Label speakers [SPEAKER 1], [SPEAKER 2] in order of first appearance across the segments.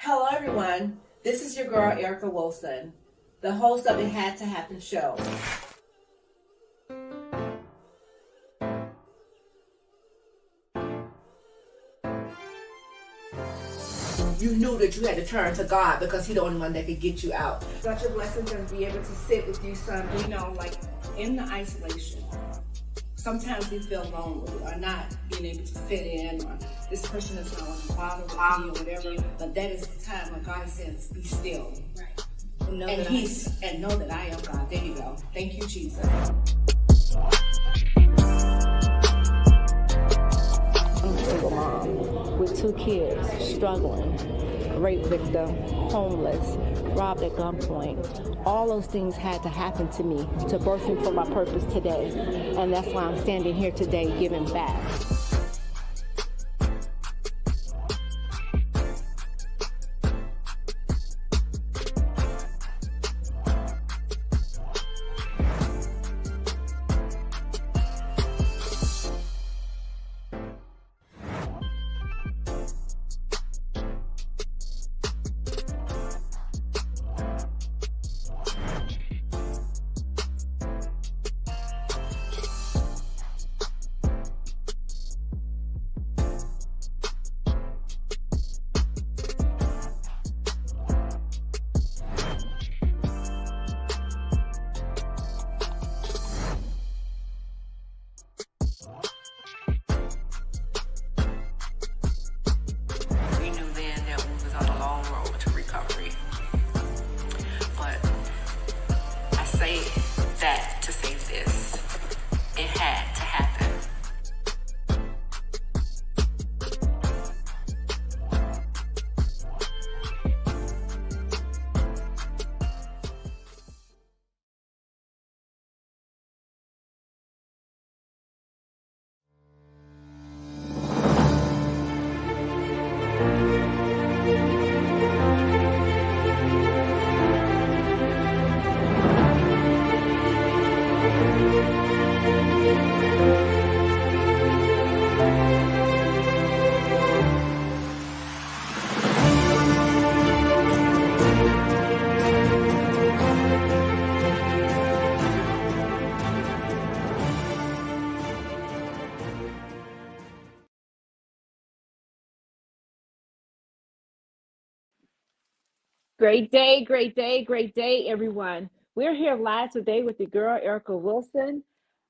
[SPEAKER 1] Hello, everyone. This is your girl, Erica Wilson, the host of It Had to Happen show. You knew that you had to turn to God because He's the only one that could get you out.
[SPEAKER 2] Such a blessing to be able to sit with you, son.
[SPEAKER 1] Like in the isolation, sometimes we feel lonely or not being able to fit in, or this person is not on the bottom with me or whatever. But that is the time when God says, "Be still."
[SPEAKER 2] Right.
[SPEAKER 1] And know that I am God. There you go. Thank you, Jesus.
[SPEAKER 3] I'm a single mom with 2 kids, struggling, rape victim, homeless, robbed at gunpoint. All those things had to happen to me to birth me for my purpose today. And that's why I'm standing here today giving back. Great day, great day, great day, everyone. We're here live today with the girl, Erica Wilson.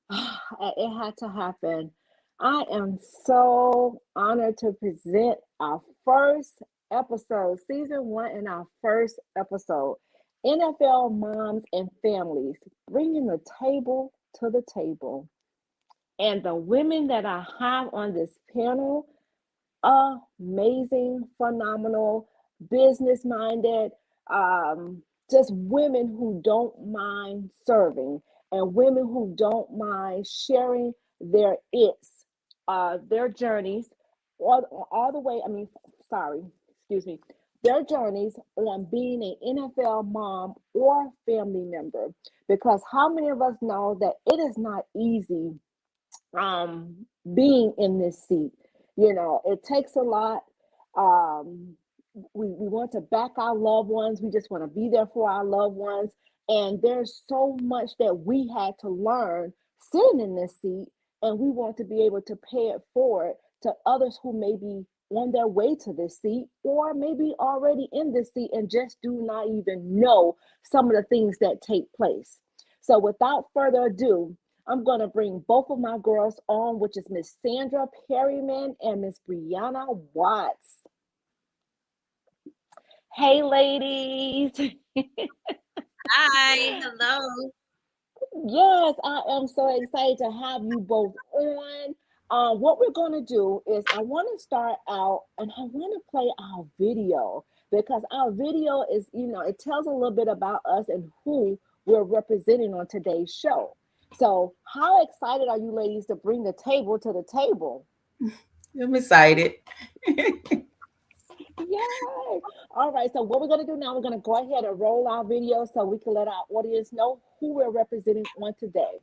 [SPEAKER 3] It had to happen. I am so honored to present our first episode, season 1, and our first episode, NFL Moms and Families, bringing the table to the table. And the women that I have on this panel, amazing, phenomenal, business-minded, just women who don't mind serving and women who don't mind sharing their journeys, all the way, their journeys on being an NFL mom or family member. Because how many of us know that it is not easy being in this seat? It takes a lot. We want to back our loved ones. We just want to be there for our loved ones. And there's so much that we had to learn sitting in this seat, and we want to be able to pay it forward to others who may be on their way to this seat or maybe already in this seat and just do not even know some of the things that take place. So without further ado, I'm going to bring both of my girls on, which is Miss Sandra Perryman and Miss Brianna Watts. Hey, ladies.
[SPEAKER 4] Hi, hello.
[SPEAKER 3] Yes, I am so excited to have you both on. What we're going to do is I want to start out and I want to play our video, because our video is, it tells a little bit about us and who we're representing on today's show. So how excited are you ladies to bring the table to the table?
[SPEAKER 4] I'm excited.
[SPEAKER 3] Yay! All right, so what we're going to do now, we're going to go ahead and roll our video so we can let our audience know who we're representing on today.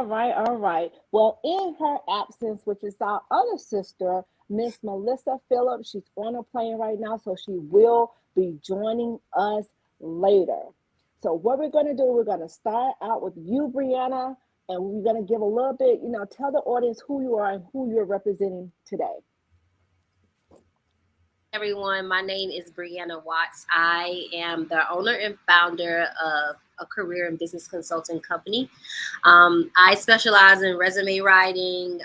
[SPEAKER 3] right, all right. Well, in her absence, which is our other sister, Miss Melissa Phillips, she's on a plane right now, so she will be joining us later. So, what we're going to do, we're going to start out with you, Brianna, and we're going to give a little bit, tell the audience who you are and who you're representing today.
[SPEAKER 5] Everyone, my name is Brianna Watts. I am the owner and founder of a career and business consulting company. I specialize in resume writing,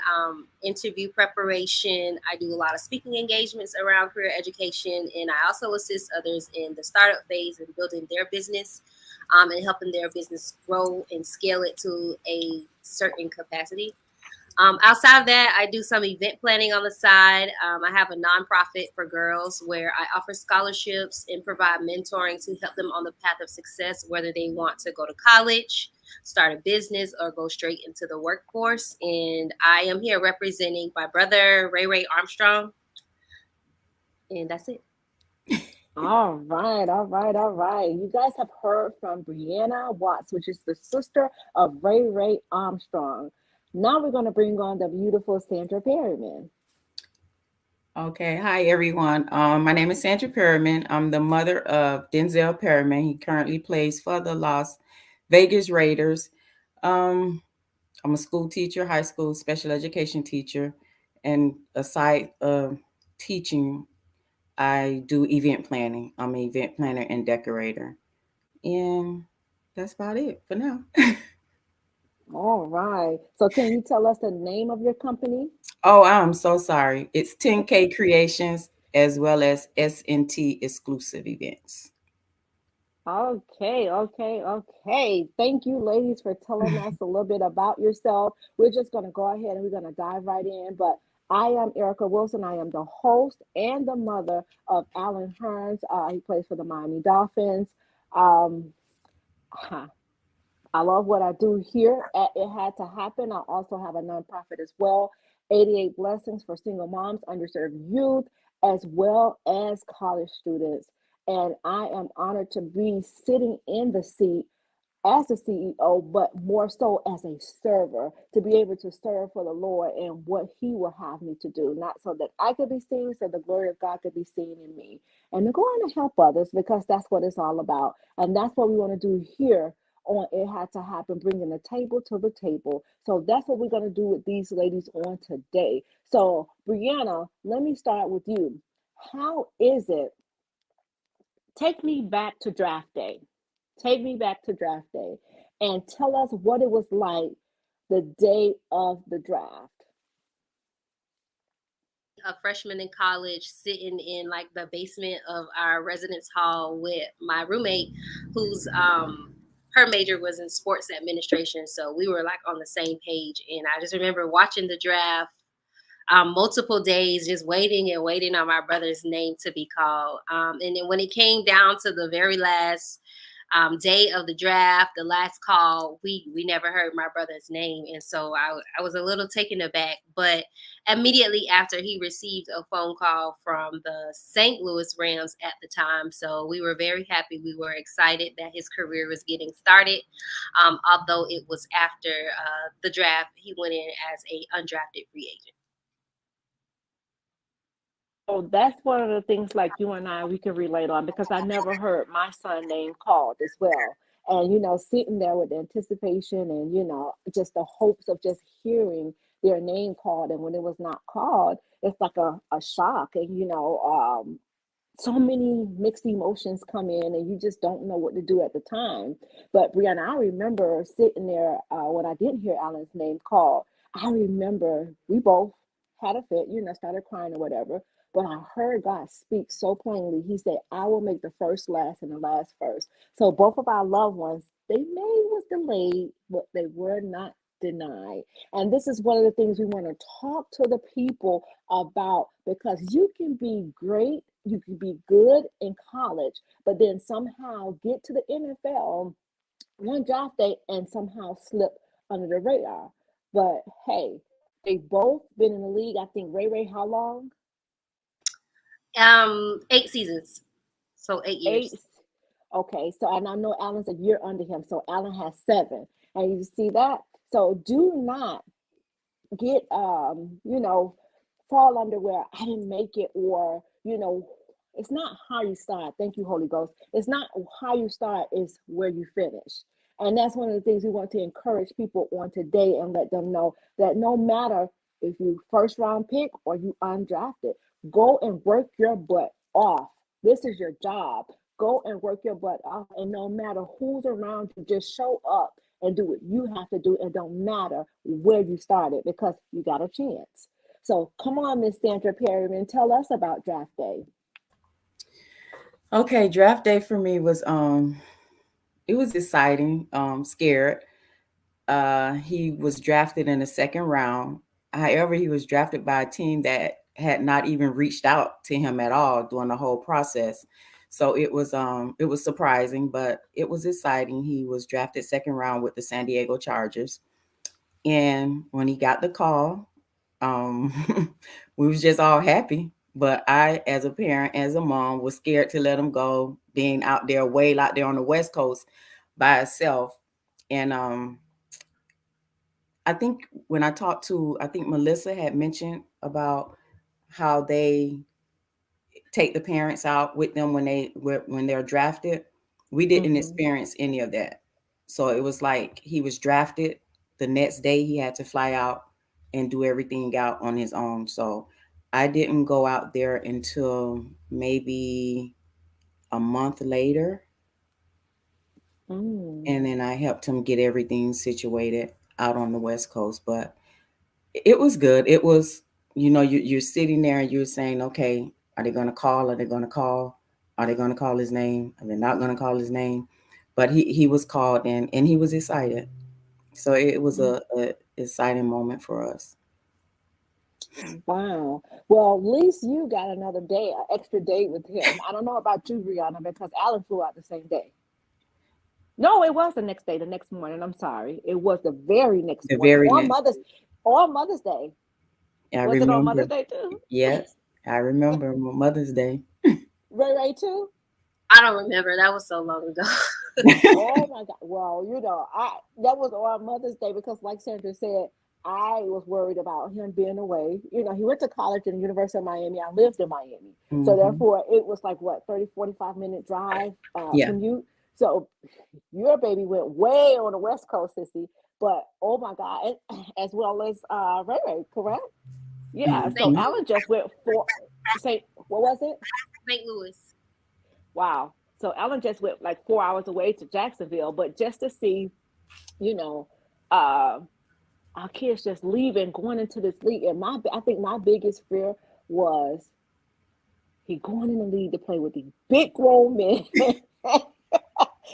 [SPEAKER 5] interview preparation. I do a lot of speaking engagements around career education, and I also assist others in the startup phase and building their business and helping their business grow and scale it to a certain capacity. Outside of that, I do some event planning on the side. I have a nonprofit for girls where I offer scholarships and provide mentoring to help them on the path of success, whether they want to go to college, start a business, or go straight into the workforce. And I am here representing my brother, Ray Armstrong. And that's it.
[SPEAKER 3] All right, all right, all right. You guys have heard from Brianna Watts, which is the sister of Ray Armstrong. Now we're going to bring on the beautiful Sandra Perryman.
[SPEAKER 4] Okay. Hi, everyone. My name is Sandra Perryman. I'm the mother of Denzel Perryman. He currently plays for the Las Vegas Raiders. I'm a school teacher, high school special education teacher, and aside teaching, I do event planning. I'm an event planner and decorator. And that's about it for now.
[SPEAKER 3] All right. So can you tell us the name of your company?
[SPEAKER 4] Oh, I'm so sorry. It's 10K Creations as well as SNT exclusive events.
[SPEAKER 3] Okay, okay, okay. Thank you, ladies, for telling us a little bit about yourself. We're just going to go ahead and we're going to dive right in. But I am Erica Wilson. I am the host and the mother of Alan Hurns. He plays for the Miami Dolphins. Um, I love what I do here at It Had to Happen. I also have a nonprofit as well, 88 Blessings for single moms, underserved youth, as well as college students. And I am honored to be sitting in the seat as the CEO, but more so as a server, to be able to serve for the Lord and what He will have me to do, not so that I could be seen, so the glory of God could be seen in me, and to go on and help others, because that's what it's all about. And that's what we want to do here on It Had to Happen, bringing the table to the table. So that's what we're going to do with these ladies on today. So, Brianna, let me start with you. How is it? Take me back to draft day. Take me back to draft day and tell us what it was like the day of the draft.
[SPEAKER 5] A freshman in college, sitting in like the basement of our residence hall with my roommate, who's her major was in sports administration, so we were like on the same page. And I just remember watching the draft multiple days, just waiting and waiting on my brother's name to be called. And then when it came down to the very last day of the draft, the last call, we never heard my brother's name. And so I was a little taken aback. But immediately after, he received a phone call from the St. Louis Rams at the time. So we were very happy. We were excited that his career was getting started. Although it was after the draft, he went in as a undrafted free agent.
[SPEAKER 3] So that's one of the things, like you and I, we can relate on, because I never heard my son name called as well. And, sitting there with the anticipation and, just the hopes of just hearing their name called. And when it was not called, it's like a shock. And, so many mixed emotions come in and you just don't know what to do at the time. But Brianna, I remember sitting there when I didn't hear Alan's name called. I remember we both had a fit, started crying or whatever. But I heard God speak so plainly. He said, I will make the first last and the last first. So both of our loved ones, they may was delayed, but they were not denied. And this is one of the things we want to talk to the people about, because you can be great, you can be good in college, but then somehow get to the NFL one draft day and somehow slip under the radar. But hey, they've both been in the league. I think Ray, how long?
[SPEAKER 5] 8 seasons. So 8 years.
[SPEAKER 3] 8. Okay, so and I know Alan's a year under him, so Alan has 7. And you see that? So do not get fall under where I didn't make it, or it's not how you start. Thank you, Holy Ghost. It's not how you start, is where you finish. And that's one of the things we want to encourage people on today, and let them know that no matter if you first round pick or you undrafted, go and work your butt off. This is your job. Go and work your butt off, and no matter who's around you, just show up and do what you have to do. It don't matter where you started, because you got a chance. So come on, Miss Sandra Perryman, tell us about draft day.
[SPEAKER 4] Okay, draft day for me was it was exciting, scared. He was drafted in the second round. However, he was drafted by a team that had not even reached out to him at all during the whole process. So it was surprising, but it was exciting. He was drafted second round with the San Diego Chargers. And when he got the call, um, we was just all happy. But I, as a parent, as a mom, was scared to let him go, being out there, way out there on the West Coast by himself. And I think when I talked to, I think Melissa had mentioned about how they take the parents out with them when they're drafted. We didn't
[SPEAKER 3] Mm-hmm.
[SPEAKER 4] experience any of that. So it was like he was drafted. The next day he had to fly out and do everything out on his own. So I didn't go out there until maybe a month later,
[SPEAKER 3] Mm.
[SPEAKER 4] and then I helped him get everything situated out on the West Coast. But it was good. It was, you're sitting there and you're saying, okay, are they going to call? Are they going to call? Are they going to call his name? Are they not going to call his name? But he was called, and he was excited. So it was a exciting moment for us.
[SPEAKER 3] Wow. Well, at least you got another day, an extra day with him. I don't know about you, Brianna, because Alan flew out the same day. No, it was the next day, the next morning. I'm sorry. It was the very next
[SPEAKER 4] The
[SPEAKER 3] morning
[SPEAKER 4] very next,
[SPEAKER 3] on Mother's Day.
[SPEAKER 4] I
[SPEAKER 3] Was it on
[SPEAKER 4] remember.
[SPEAKER 3] Mother's Day too?
[SPEAKER 4] Yes, I remember Mother's Day.
[SPEAKER 3] Ray Ray too?
[SPEAKER 5] I don't remember. That was so long ago.
[SPEAKER 3] Oh my God. Well, I that was on Mother's Day, because like Sandra said, I was worried about him being away. He went to college in the University of Miami. I lived in Miami. So
[SPEAKER 4] Hmm.
[SPEAKER 3] therefore it was like what, 30-45 minute drive
[SPEAKER 4] Yeah.
[SPEAKER 3] commute. So your baby went way on the West Coast, sissy. But oh my God, as well as Ray Ray, correct? Yeah.
[SPEAKER 5] St.
[SPEAKER 3] So
[SPEAKER 4] Hmm.
[SPEAKER 3] Alan just went for say what was it?
[SPEAKER 5] St. Louis.
[SPEAKER 3] Wow. So Ellen just went like 4 hours away to Jacksonville, but just to see, you know, uh, our kids just leaving, going into this league. And I think my biggest fear was he going in the league to play with these big grown men.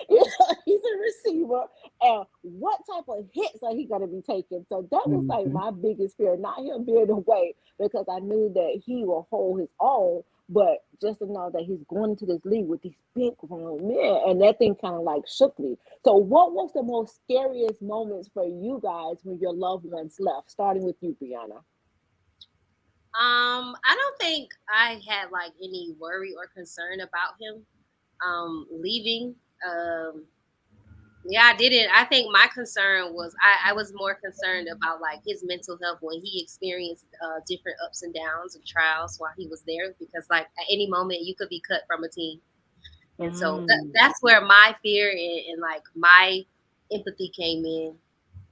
[SPEAKER 3] He's a receiver, and what type of hits are he going to be taking? So that was like
[SPEAKER 4] Hmm.
[SPEAKER 3] my biggest fear, not him being away, because I knew that he will hold his own, but just to know that he's going into this league with these big grown men, and that thing kind of like shook me. So what was the most scariest moments for you guys when your loved ones left, starting with you, Brianna?
[SPEAKER 5] I don't think I had like any worry or concern about him leaving. Um, yeah, I didn't. I think my concern was I was more concerned about like his mental health when he experienced different ups and downs and trials while he was there, because like at any moment you could be cut from a team. And so
[SPEAKER 3] Mm.
[SPEAKER 5] that's where my fear and like my empathy came in.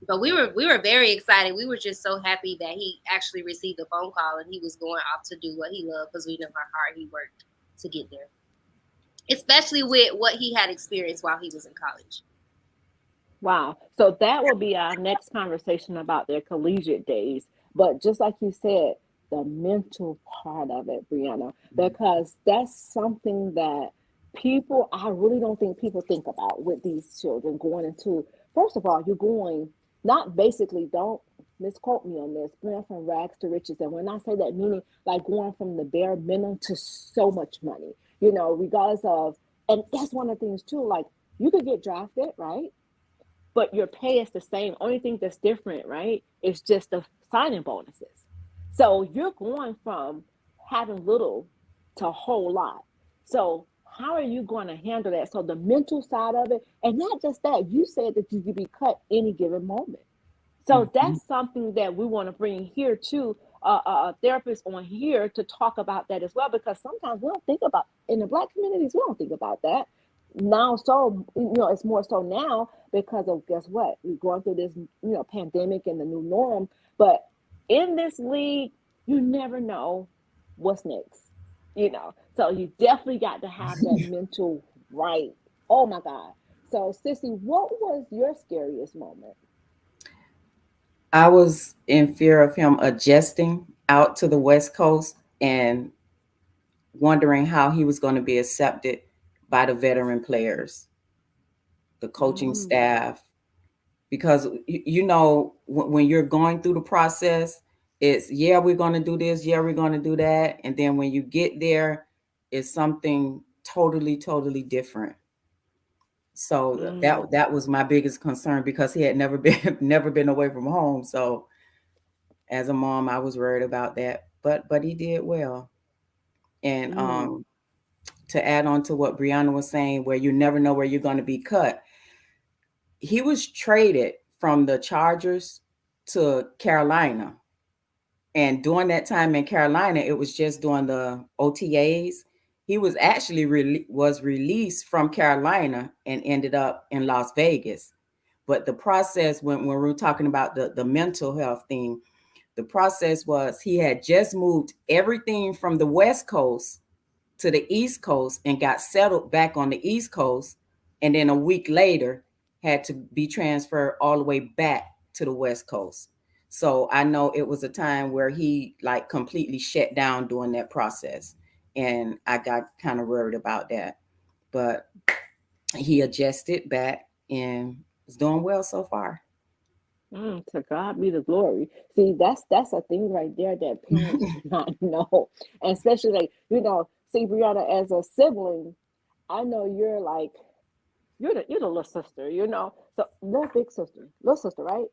[SPEAKER 5] But we were very excited. We were just so happy that he actually received a phone call and he was going off to do what he loved, because we know how hard he worked to get there, especially with what he had experienced while he was in college.
[SPEAKER 3] Wow. So that will be our next conversation about their collegiate days. But just like you said, the mental part of it, Brianna, because that's something that I really don't think people think about with these children going into, first of all, you're going, not basically, don't misquote me on this, going from rags to riches. And when I say that, meaning like going from the bare minimum to so much money, regardless of, and that's one of the things too, like you could get drafted, right? But your pay is the same. Only thing that's different, right, is just the signing bonuses. So you're going from having little to a whole lot. So how are you going to handle that? So the mental side of it, and not just that, you said that you could be cut any given moment. So
[SPEAKER 4] Mhm.
[SPEAKER 3] that's something that we want to bring here too. A therapist on here to talk about that as well, because sometimes we don't think about in the Black communities, we don't think about that now. So it's more so now because of, guess what, we're going through this pandemic and the new norm. But in this league, you never know what's next. So you definitely got to have that mental right. Oh my God. So Sissy, what was your scariest moment?
[SPEAKER 4] I was in fear of him adjusting out to the West Coast and wondering how he was going to be accepted by the veteran players, the coaching
[SPEAKER 3] Mm,
[SPEAKER 4] staff, because when you're going through the process, it's yeah, we're going to do this, yeah, we're going to do that, and then when you get there, it's something totally different. So
[SPEAKER 3] mm,
[SPEAKER 4] that was my biggest concern because he had never been never been away from home. So as a mom, I was worried about that, but he did well. And
[SPEAKER 3] mm,
[SPEAKER 4] to add on to what Brianna was saying, where you never know where you're going to be cut, he was traded from the Chargers to Carolina. And during that time in Carolina, it was just during the OTAs. He was actually was released from Carolina and ended up in Las Vegas. But the process, when we were talking about the mental health thing, the process was he had just moved everything from the West Coast to the East Coast and got settled back on the East Coast. And then a week later, had to be transferred all the way back to the West Coast. So I know it was a time where he like completely shut down during that process. And I got kind of worried about that. But he adjusted back and is doing well so far.
[SPEAKER 3] to God be the glory. See, that's a thing right there that parents do not know, and especially like see, Brianna, as a sibling, I know you're like you're the little sister, so little big sister, little sister, right?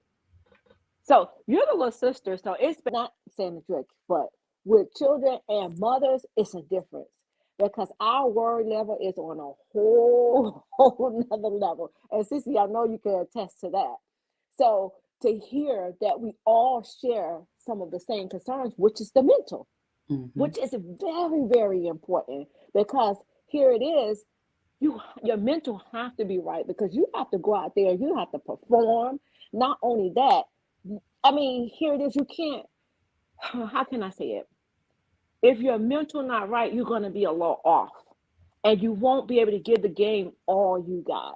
[SPEAKER 3] So you're the little sister. So it's not saying the trick, but with children and mothers, it's a difference because our word level is on a whole nother level. And Sissy, I know you can attest to that. So to hear that we all share some of the same concerns, which is the mental,
[SPEAKER 4] Mm-hmm.
[SPEAKER 3] which is very important, because here it is, your mental have to be right because you have to go out there, you have to perform. Not only that, I mean, here it is, you can't, how can I say it? If your mental not right, you're going to be a little off and you won't be able to give the game all you got.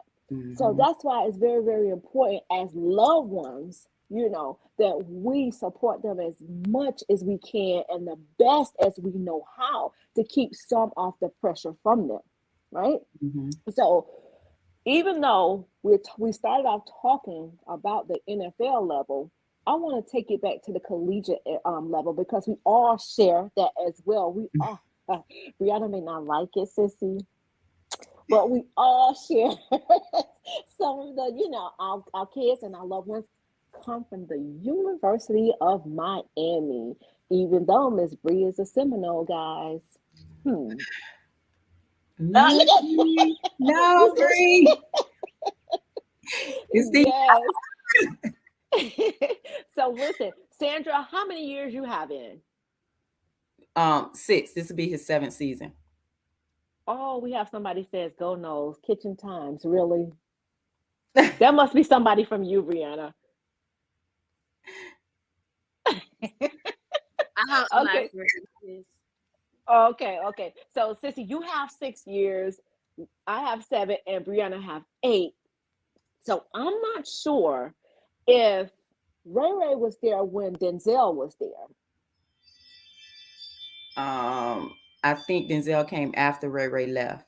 [SPEAKER 3] So
[SPEAKER 4] Mm-hmm.
[SPEAKER 3] that's why it's very important as loved ones, that we support them as much as we can and the best as we know how to keep some of the pressure from them, right?
[SPEAKER 4] Mm-hmm.
[SPEAKER 3] So even though we started off talking about the NFL level, I want to take it back to the collegiate level because we all share that as well. We all, Brianna may not like it, sissy, but we all share some of the, our kids and our loved ones come from the University of Miami, even though Miss Bree is a Seminole, guys. Hmm.
[SPEAKER 4] No,
[SPEAKER 3] Look
[SPEAKER 4] Bree.
[SPEAKER 3] at
[SPEAKER 4] No,
[SPEAKER 3] you
[SPEAKER 4] Bree.
[SPEAKER 3] see,
[SPEAKER 4] You see,
[SPEAKER 3] yes. So listen, Sandra, how many years you have in?
[SPEAKER 4] six. This will be his seventh season.
[SPEAKER 3] Oh, we have somebody says go knows kitchen times. Really? That must be somebody from you, Brianna.
[SPEAKER 5] I hope somebody
[SPEAKER 3] Okay.
[SPEAKER 5] this.
[SPEAKER 3] Okay. So Sissy, you have 6 years. I have 7, and Brianna have 8. So I'm not sure if Ray Ray was there when Denzel was there.
[SPEAKER 4] Um, I think Denzel came after Ray Ray left.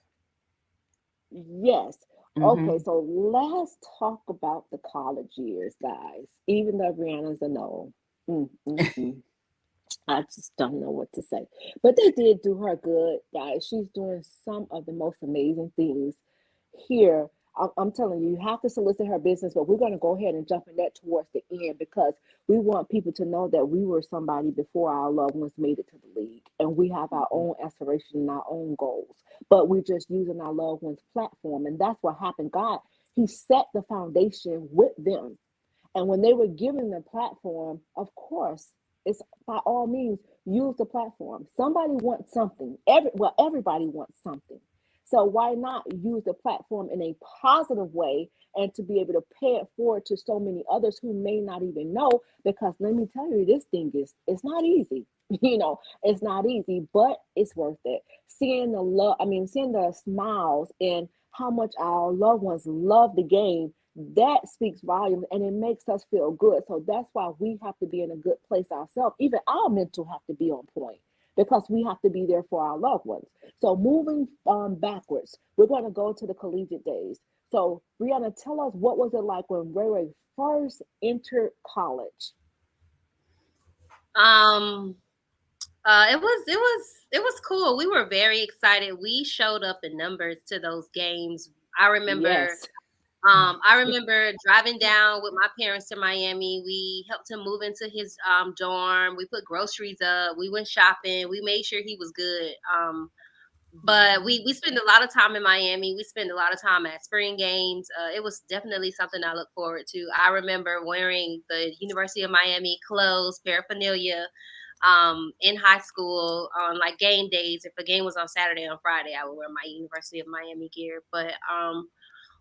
[SPEAKER 3] Yes. Okay,
[SPEAKER 4] Mm-hmm.
[SPEAKER 3] so let's talk about the college years, guys. Even though Brianna's a no. Mm, mm, mm. I just don't know what to say. But they did do her good, guys. She's doing some of the most amazing things here. I'm telling you, you have to solicit her business, but we're going to go ahead and jump in that towards the end because we want people to know that we were somebody before our loved ones made it to the league. And we have our own aspirations and our own goals, but we're just using our loved ones' platform. And that's what happened. God, He set the foundation with them. And when they were given the platform, of course, it's by all means use the platform. Somebody wants something. Everybody wants something. So why not use the platform in a positive way and to be able to pay it forward to so many others who may not even know? Because let me tell you, this thing is it's not easy. It's not easy, but it's worth it. Seeing the love, I mean, seeing the smiles and how much our loved ones love the game, that speaks volumes and it makes us feel good. So that's why we have to be in a good place ourselves. Even our mental have to be on point because we have to be there for our loved ones. So moving backwards, we're going to go to the collegiate days. So Brianna, tell us, what was it like when Ray Ray first entered college?
[SPEAKER 5] Um, it was cool. We were very excited. We showed up in numbers to those games. I remember
[SPEAKER 3] Yes.
[SPEAKER 5] I remember driving down with my parents to Miami. We helped him move into his dorm. We put groceries up. We went shopping. We made sure he was good. But we spent a lot of time in Miami. We spent a lot of time at spring games. It was definitely something I look forward to. I remember wearing the University of Miami clothes, paraphernalia, in high school on like game days. If a game was on Saturday, on Friday, I would wear my University of Miami gear. But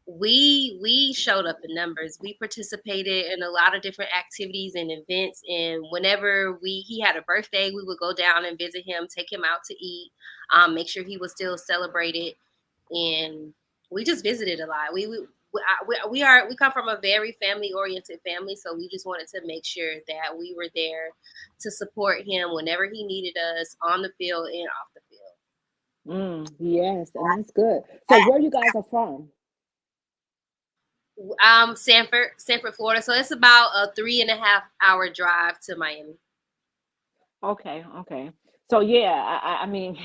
[SPEAKER 5] we showed up in numbers. We participated in a lot of different activities and events, and whenever he had a birthday, we would go down and visit him, take him out to eat, make sure he was still celebrated, and we just visited a lot. We come from a very family oriented family, so we just wanted to make sure that we were there to support him whenever he needed us on the field and off the
[SPEAKER 3] Yes, and that's good. So where you guys are from?
[SPEAKER 5] field. Sanford, Florida. So it's about a 3.5 hour drive to Miami.
[SPEAKER 3] Okay, okay. So yeah, I mean,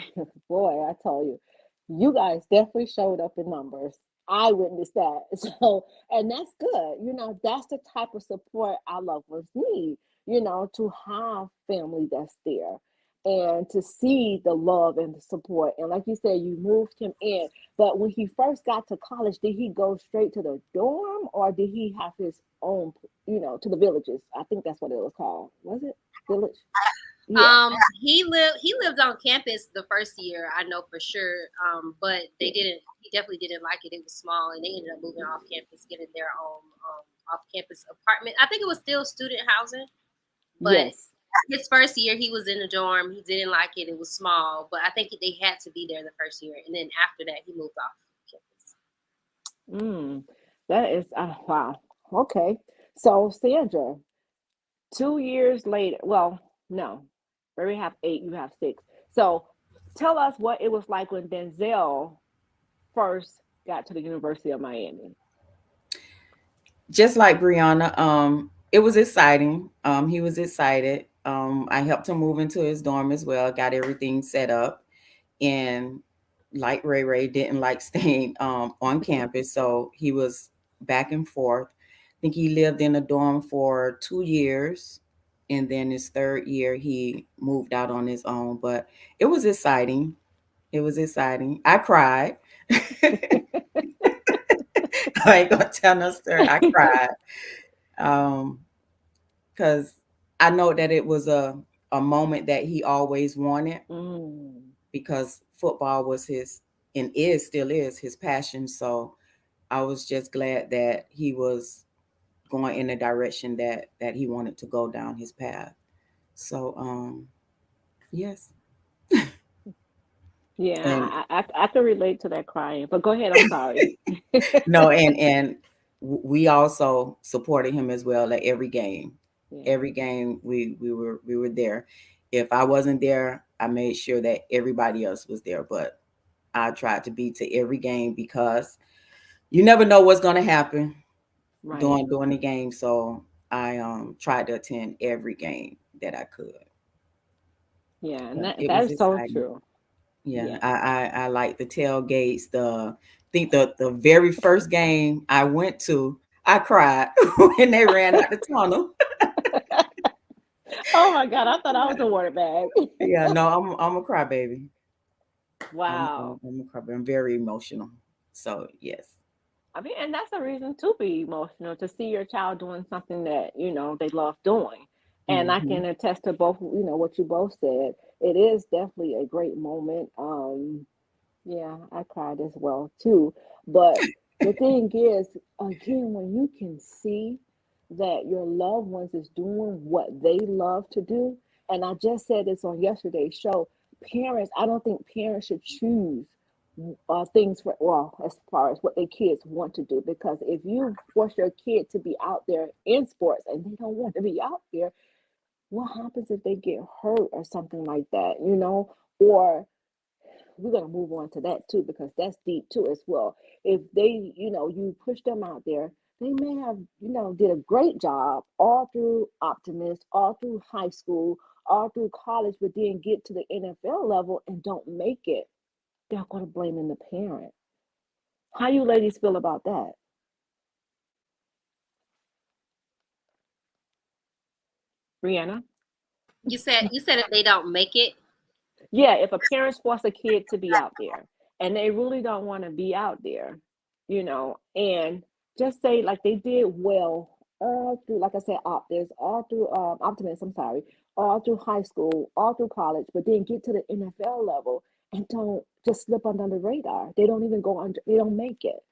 [SPEAKER 3] boy, I tell you, you guys definitely showed up in numbers. I witnessed that. So, and that's good. That's the type of support our loved ones need, to have family that's there and to see the love and the support. And like you said, you moved him in, but when he first got to college, did he go straight to the dorm or did he have his own, to the villages? I think that's what it was called. Was it village? Yeah.
[SPEAKER 5] He lived on campus the first year, I know for sure. But they
[SPEAKER 3] Yeah.
[SPEAKER 5] didn't. He definitely didn't like it. It was small, and they ended up moving off campus, getting their own off campus apartment. I think it was still student housing, but
[SPEAKER 3] Yes.
[SPEAKER 5] his first year he was in the dorm. He didn't like it. It was small, but I think they had to be there the first year, and then after that he moved off campus.
[SPEAKER 3] Mm, that is wow. Okay. So Sandra, 2 years later, well, no, we have 8, you have 6. So tell us what it was like when Denzel first got to the University of Miami.
[SPEAKER 4] Just like Brianna, it was exciting. He was excited. I helped him move into his dorm as well, got everything set up. And like Ray Ray didn't like staying on campus, so he was back and forth. I think he lived in a dorm for 2 years, and then his third year he moved out on his own. But it was exciting. It was exciting. I cried. I ain't gonna tell no story. I cried because I know that it was a moment that he always wanted,
[SPEAKER 3] Mm,
[SPEAKER 4] because football was his, and still is his passion. So I was just glad that he was going in the direction that he wanted to go down his path. So yes. And
[SPEAKER 3] yeah, I can relate to that crying, but go ahead. I'm sorry.
[SPEAKER 4] no, and we also supported him as well at every game.
[SPEAKER 3] Yeah,
[SPEAKER 4] Every game we were there. If I wasn't there, I made sure that everybody else was there. But I tried to be to every game because you never know what's going to happen
[SPEAKER 3] right.
[SPEAKER 4] during the game. So I tried to attend every game that I could.
[SPEAKER 3] Yeah, and
[SPEAKER 4] But
[SPEAKER 3] that
[SPEAKER 4] it
[SPEAKER 3] that
[SPEAKER 4] was
[SPEAKER 3] is so
[SPEAKER 4] exciting.
[SPEAKER 3] true.
[SPEAKER 4] Yeah,
[SPEAKER 3] Yeah.
[SPEAKER 4] I like the tailgates. I think the very first game I went to, I cried when they ran out the tunnel.
[SPEAKER 3] Oh my God, I thought I was a water bag.
[SPEAKER 4] Yeah, no, I'm a crybaby. I'm
[SPEAKER 3] Wow.
[SPEAKER 4] I'm a crybaby. I'm very emotional. So yes.
[SPEAKER 3] I mean, and that's a reason to be emotional, to see your child doing something that, they love doing. And I
[SPEAKER 4] Hmm.
[SPEAKER 3] can attest to both, what you both said. It is definitely a great moment. Yeah, I cried as well too. But the thing is, again, when you can see that your loved ones is doing what they love to do, and I just said this on yesterday's show, parents, I don't think parents should choose things for, well, as far as what their kids want to do, because if you force your kid to be out there in sports and they don't want to be out there, what happens if they get hurt or something like that, or we're going to move on to that too, because that's deep too as well. If they, you push them out there, they may have, did a great job all through optimist, all through high school, all through college, but then get to the NFL level and don't make it. They're going to blame in the parent. How you ladies feel about that? Brianna?
[SPEAKER 5] You said if they don't make it.
[SPEAKER 3] Yeah, if a parent's force a kid to be out there and they really don't want to be out there, and just say like they did well all through, like I said, all through optimists, I'm sorry, all through high school, all through college, but then get to the NFL level and don't just slip under the radar. They don't even go under, they don't make it.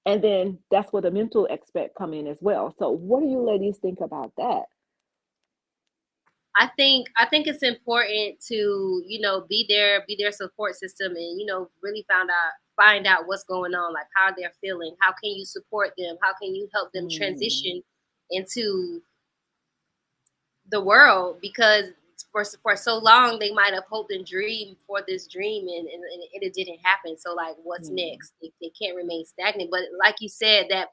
[SPEAKER 3] And then that's where the mental aspect come in as well. So what do you ladies think about that?
[SPEAKER 5] I think it's important to be their support system, and really find out what's going on, like how they're feeling, how can you support them, how can you help them
[SPEAKER 3] Mm,
[SPEAKER 5] transition into the world, because for so long they might have hoped and dreamed for this dream, and it didn't happen. So like, what's
[SPEAKER 3] mm,
[SPEAKER 5] next? They can't remain stagnant. But like you said, that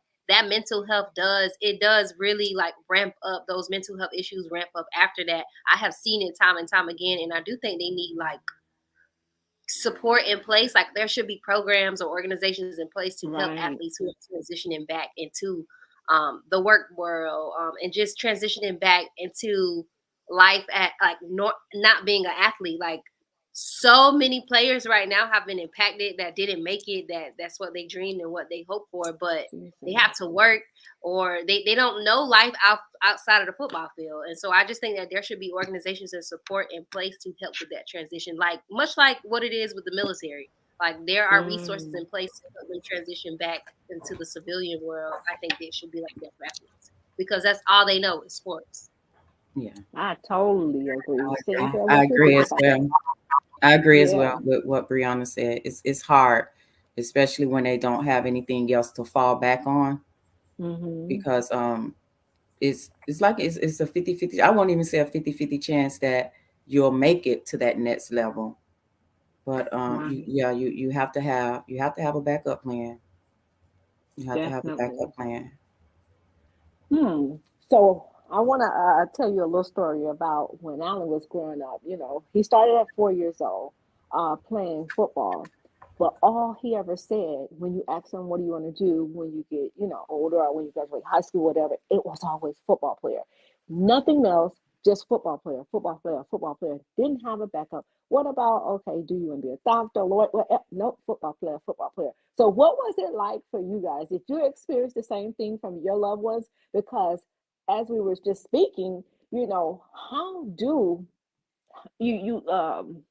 [SPEAKER 5] mental health does really like ramp up. Those mental health issues ramp up after that. I have seen it time and time again, and I do think they need like support in place. Like there should be programs or organizations in place to help
[SPEAKER 3] right.
[SPEAKER 5] athletes who are transitioning back into the work world, and just transitioning back into life at like not being an athlete. Like so many players right now have been impacted that didn't make it. That's what they dreamed and what they hoped for, but they
[SPEAKER 3] Jesus.
[SPEAKER 5] have to work, or they don't know life outside of the football field. And so I just think that there should be organizations and support in place to help with that transition, like much like what it is with the military. Like there are resources
[SPEAKER 3] Mm.
[SPEAKER 5] in place to help them transition back into the civilian world. I think it should be like that for athletes, because that's all they know is sports.
[SPEAKER 4] Yeah,
[SPEAKER 3] I totally agree. Sandra,
[SPEAKER 4] I
[SPEAKER 3] what you
[SPEAKER 4] agree
[SPEAKER 3] think
[SPEAKER 4] as
[SPEAKER 3] about that?
[SPEAKER 4] well. I agree as well
[SPEAKER 3] Yeah.
[SPEAKER 4] with what Brianna said. It's hard, especially when they don't have anything else to fall back on,
[SPEAKER 3] Mm-hmm.
[SPEAKER 4] because it's like it's a 50-50. I won't even say a 50-50 chance that you'll make it to that next level. But
[SPEAKER 3] Right.
[SPEAKER 4] you have to have a backup plan. You have to have a
[SPEAKER 3] Definitely.
[SPEAKER 4] backup plan.
[SPEAKER 3] Hmm. So I want to tell you a little story about when Alan was growing up. He started at 4 years old, playing football. But all he ever said when you asked him, what do you want to do when you get, older, or when you graduate high school, whatever, it was always football player. Nothing else, just football player, football player, football player. Didn't have a backup. What about, okay, do you want to be a doctor, lawyer? Nope, football player, football player. So what was it like for you guys? Did you experience the same thing from your loved ones? Because as we were just speaking, how do you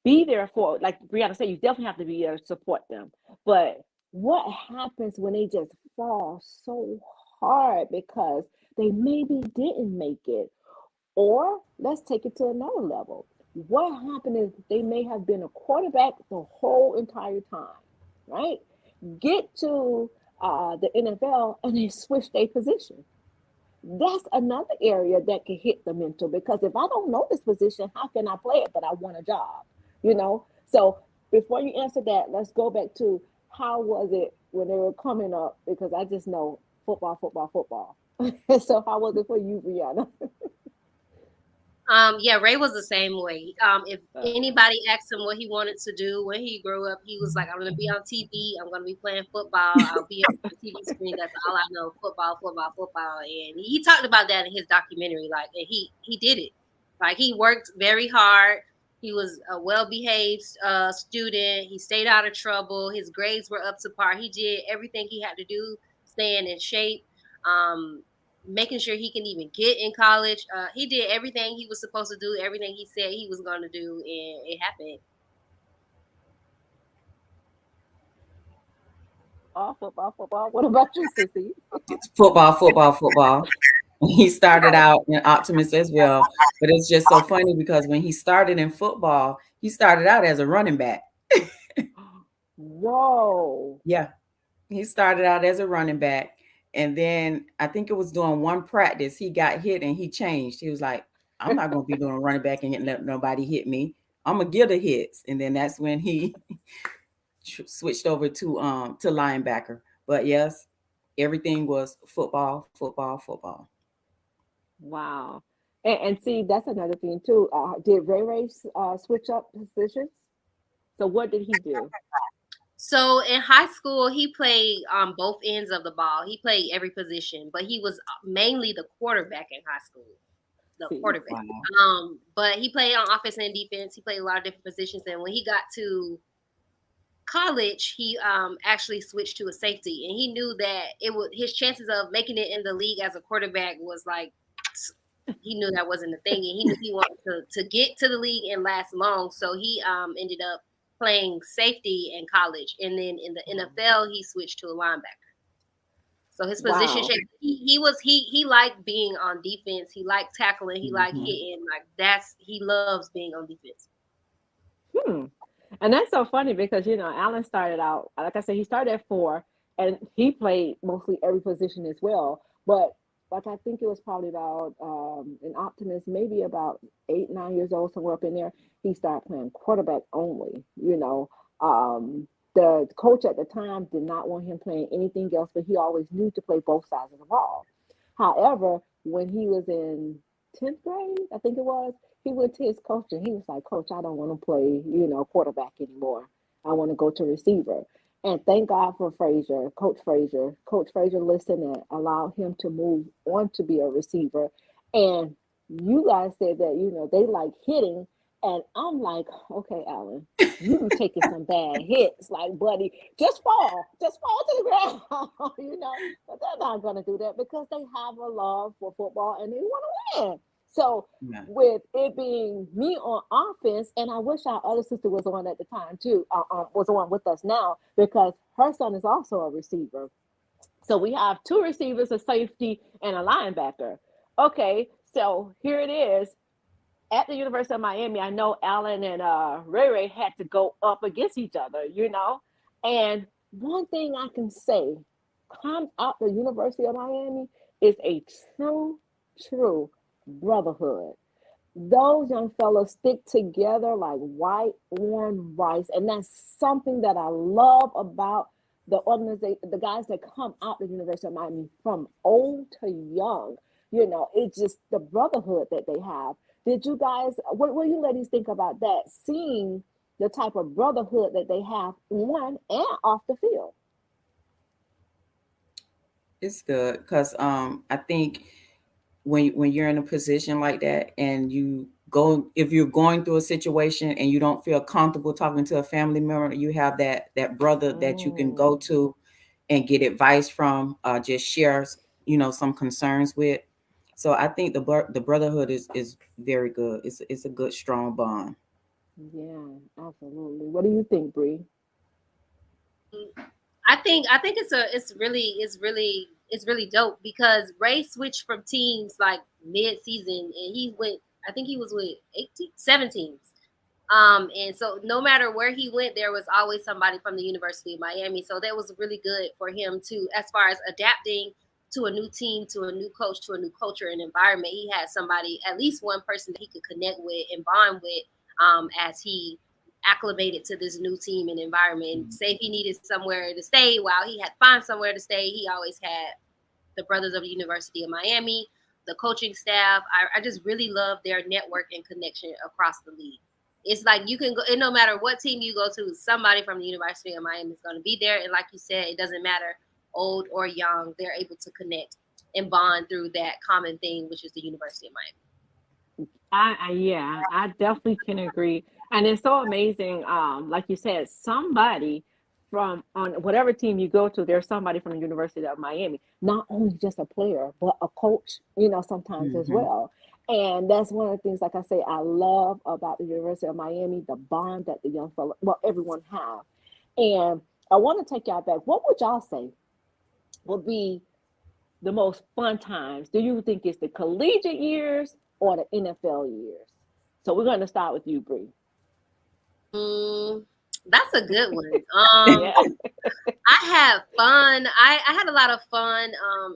[SPEAKER 3] be there for, like Brianna said, you definitely have to be there to support them. But what happens when they just fall so hard because they maybe didn't make it? Or let's take it to another level. What happened is they may have been a quarterback the whole entire time, right? Get to the NFL and they switch their position. That's another area that can hit the mental, because if I don't know this position, how can I play it? But I want a job, So before you answer that, let's go back to how was it when they were coming up? Because I just know football, football, football. So how was it for you, Brianna?
[SPEAKER 5] Yeah, Ray was the same way. If
[SPEAKER 3] Uh,
[SPEAKER 5] anybody asked him what he wanted to do when he grew up, he was like, "I'm going to be on TV. I'm going to be playing football. I'll be on the TV screen. That's all I know: football, football, football." And he talked about that in his documentary. Like, and he did it. Like he worked very hard. He was a well-behaved student. He stayed out of trouble. His grades were up to par. He did everything he had to do, staying in shape, making sure he can even get in college. He did everything he was supposed to do, everything he said he was going to do, and it happened.
[SPEAKER 3] Football. What about you, Sissy?
[SPEAKER 4] It's football. He started out in Optimus as well, but it's just so funny because when he started in football, he started out as a running back.
[SPEAKER 3] Whoa.
[SPEAKER 4] Yeah, he started out as a running back, and then I think it was doing one practice, he got hit and he changed. He was like, "I'm not going to be doing a running back and let nobody hit me. I'm gonna get the hits." And then that's when he switched over to linebacker. But yes, everything was football.
[SPEAKER 3] Wow. And see, that's another thing too. Did Ray switch up positions? So what did he do?
[SPEAKER 5] So in high school, he played on both ends of the ball. He played every position, but he was mainly the quarterback in high school. The
[SPEAKER 3] See,
[SPEAKER 5] quarterback. But he played on offense and defense. He played a lot of different positions. And when he got to college, he actually switched to a safety, and he knew that his chances of making it in the league as a quarterback was like, he knew that wasn't a thing, and he knew he wanted to get to the league and last long. So he ended up playing safety in college, and then in the NFL he switched to a linebacker. So his position
[SPEAKER 3] wow.
[SPEAKER 5] change, he liked being on defense. He liked tackling. He liked hitting. Like he loves being on defense.
[SPEAKER 3] Hmm. And that's so funny because Alan started out, like I said, he started at 4, and he played mostly every position as well. But like I think it was probably about an optimist, maybe about 8, 9 years old, somewhere up in there. He started playing quarterback only. The coach at the time did not want him playing anything else, but he always knew to play both sides of the ball. However, when he was in 10th grade, I think it was, he went to his coach and he was like, "Coach, I don't want to play, quarterback anymore. I want to go to receiver." And thank God for Frazier, Coach Frazier. Coach Frazier listened and allowed him to move on to be a receiver. And you guys said that, they like hitting. And I'm like, okay, Alan, you be taking some bad hits. Like, buddy, just fall to the ground, But they're not going to do that because they have a love for football and they want to win. So
[SPEAKER 4] Yeah.
[SPEAKER 3] with it being me on offense, and I wish our other sister was on at the time too, was on with us now because her son is also a receiver. So we have 2 receivers, a safety, and a linebacker. Okay, so here it is. At the University of Miami, I know Alan and Ray had to go up against each other, And one thing I can say, come out the University of Miami is a true brotherhood. Those young fellows stick together like white on rice, and that's something that I love about the organization, the guys that come out the University of Miami from old to young. It's just the brotherhood that they have. Did you guys? What you ladies think about that? Seeing the type of brotherhood that they have on and off the field.
[SPEAKER 4] It's good because I think when you're in a position like that and if you're going through a situation and you don't feel comfortable talking to a family member, you have that brother that you can go to and get advice from, just share some concerns with. So I think the brotherhood is very good. It's a good strong bond.
[SPEAKER 3] Yeah, absolutely. What do you think, Bree?
[SPEAKER 5] I think it's really dope because Ray switched from teams like mid season and he went. I think he was with 7 teams. And so no matter where he went, there was always somebody from the University of Miami. So that was really good for him to, as far as adapting to a new team, to a new coach, to a new culture and environment. He had somebody, at least one person that he could connect with and bond with, as he acclimated to this new team and environment. And say if he needed somewhere to stay while he had to find somewhere to stay, he always had the Brothers of the University of Miami, the coaching staff. I just really love their network and connection across the league. It's like you can go, and no matter what team you go to, somebody from the University of Miami is going to be there. And like you said, it doesn't matter old or young, they're able to connect and bond through that common thing, which is the University of Miami.
[SPEAKER 3] I definitely can agree. And it's so amazing. Like you said, somebody from on whatever team you go to, there's somebody from the University of Miami, not only just a player, but a coach, sometimes as
[SPEAKER 4] Mm-hmm.
[SPEAKER 3] well. And that's one of the things, like I say, I love about the University of Miami, the bond that the young fellow, well, everyone have. And I want to take y'all back. What would y'all say would be the most fun times? Do you think it's the collegiate years or the NFL years? So we're going to start with you, Bree.
[SPEAKER 5] Mm, that's a good one.
[SPEAKER 3] Yeah.
[SPEAKER 5] I had fun. I had a lot of fun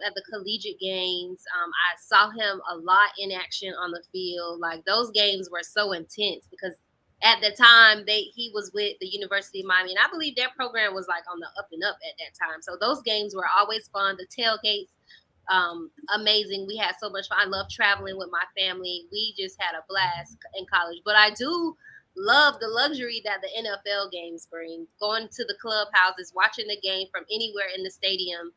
[SPEAKER 5] at the collegiate games. I saw him a lot in action on the field. Like those games were so intense because at the time he was with the University of Miami, and I believe their program was like on the up and up at that time. So those games were always fun. The tailgates, amazing. We had so much fun. I love traveling with my family. We just had a blast in college. But I do love the luxury that the NFL games bring. Going to the clubhouses, watching the game from anywhere in the stadium,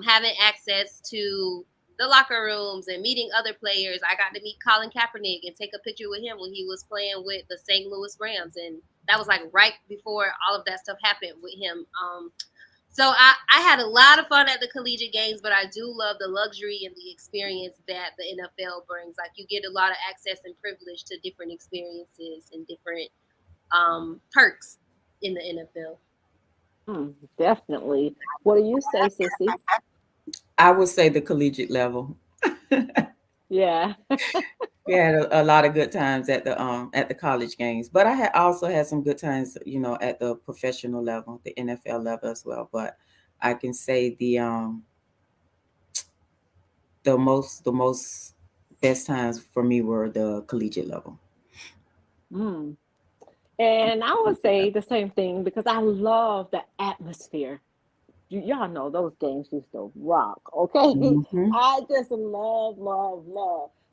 [SPEAKER 5] having access to the locker rooms and meeting other players. I got to meet Colin Kaepernick and take a picture with him when he was playing with the St. Louis Rams. And that was like right before all of that stuff happened with him. So I had a lot of fun at the collegiate games, but I do love the luxury and the experience that the NFL brings. Like you get a lot of access and privilege to different experiences and different perks in the NFL.
[SPEAKER 3] Definitely. What do you say, Sissy?
[SPEAKER 4] I would say the collegiate level.
[SPEAKER 3] Yeah.
[SPEAKER 4] We had a lot of good times at the college games, but I had also had some good times, at the professional level, the NFL level as well. But I can say the most best times for me were the collegiate level.
[SPEAKER 3] Mm. And I would say the same thing because I love the atmosphere. Y'all know those games used to rock, okay?
[SPEAKER 4] Hmm.
[SPEAKER 3] I just love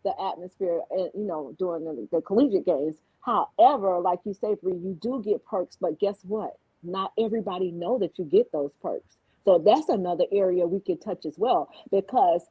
[SPEAKER 3] the atmosphere, and during the collegiate games. However, like you say, Bree, you do get perks, but guess what? Not everybody know that you get those perks. So that's another area we could touch as well. Because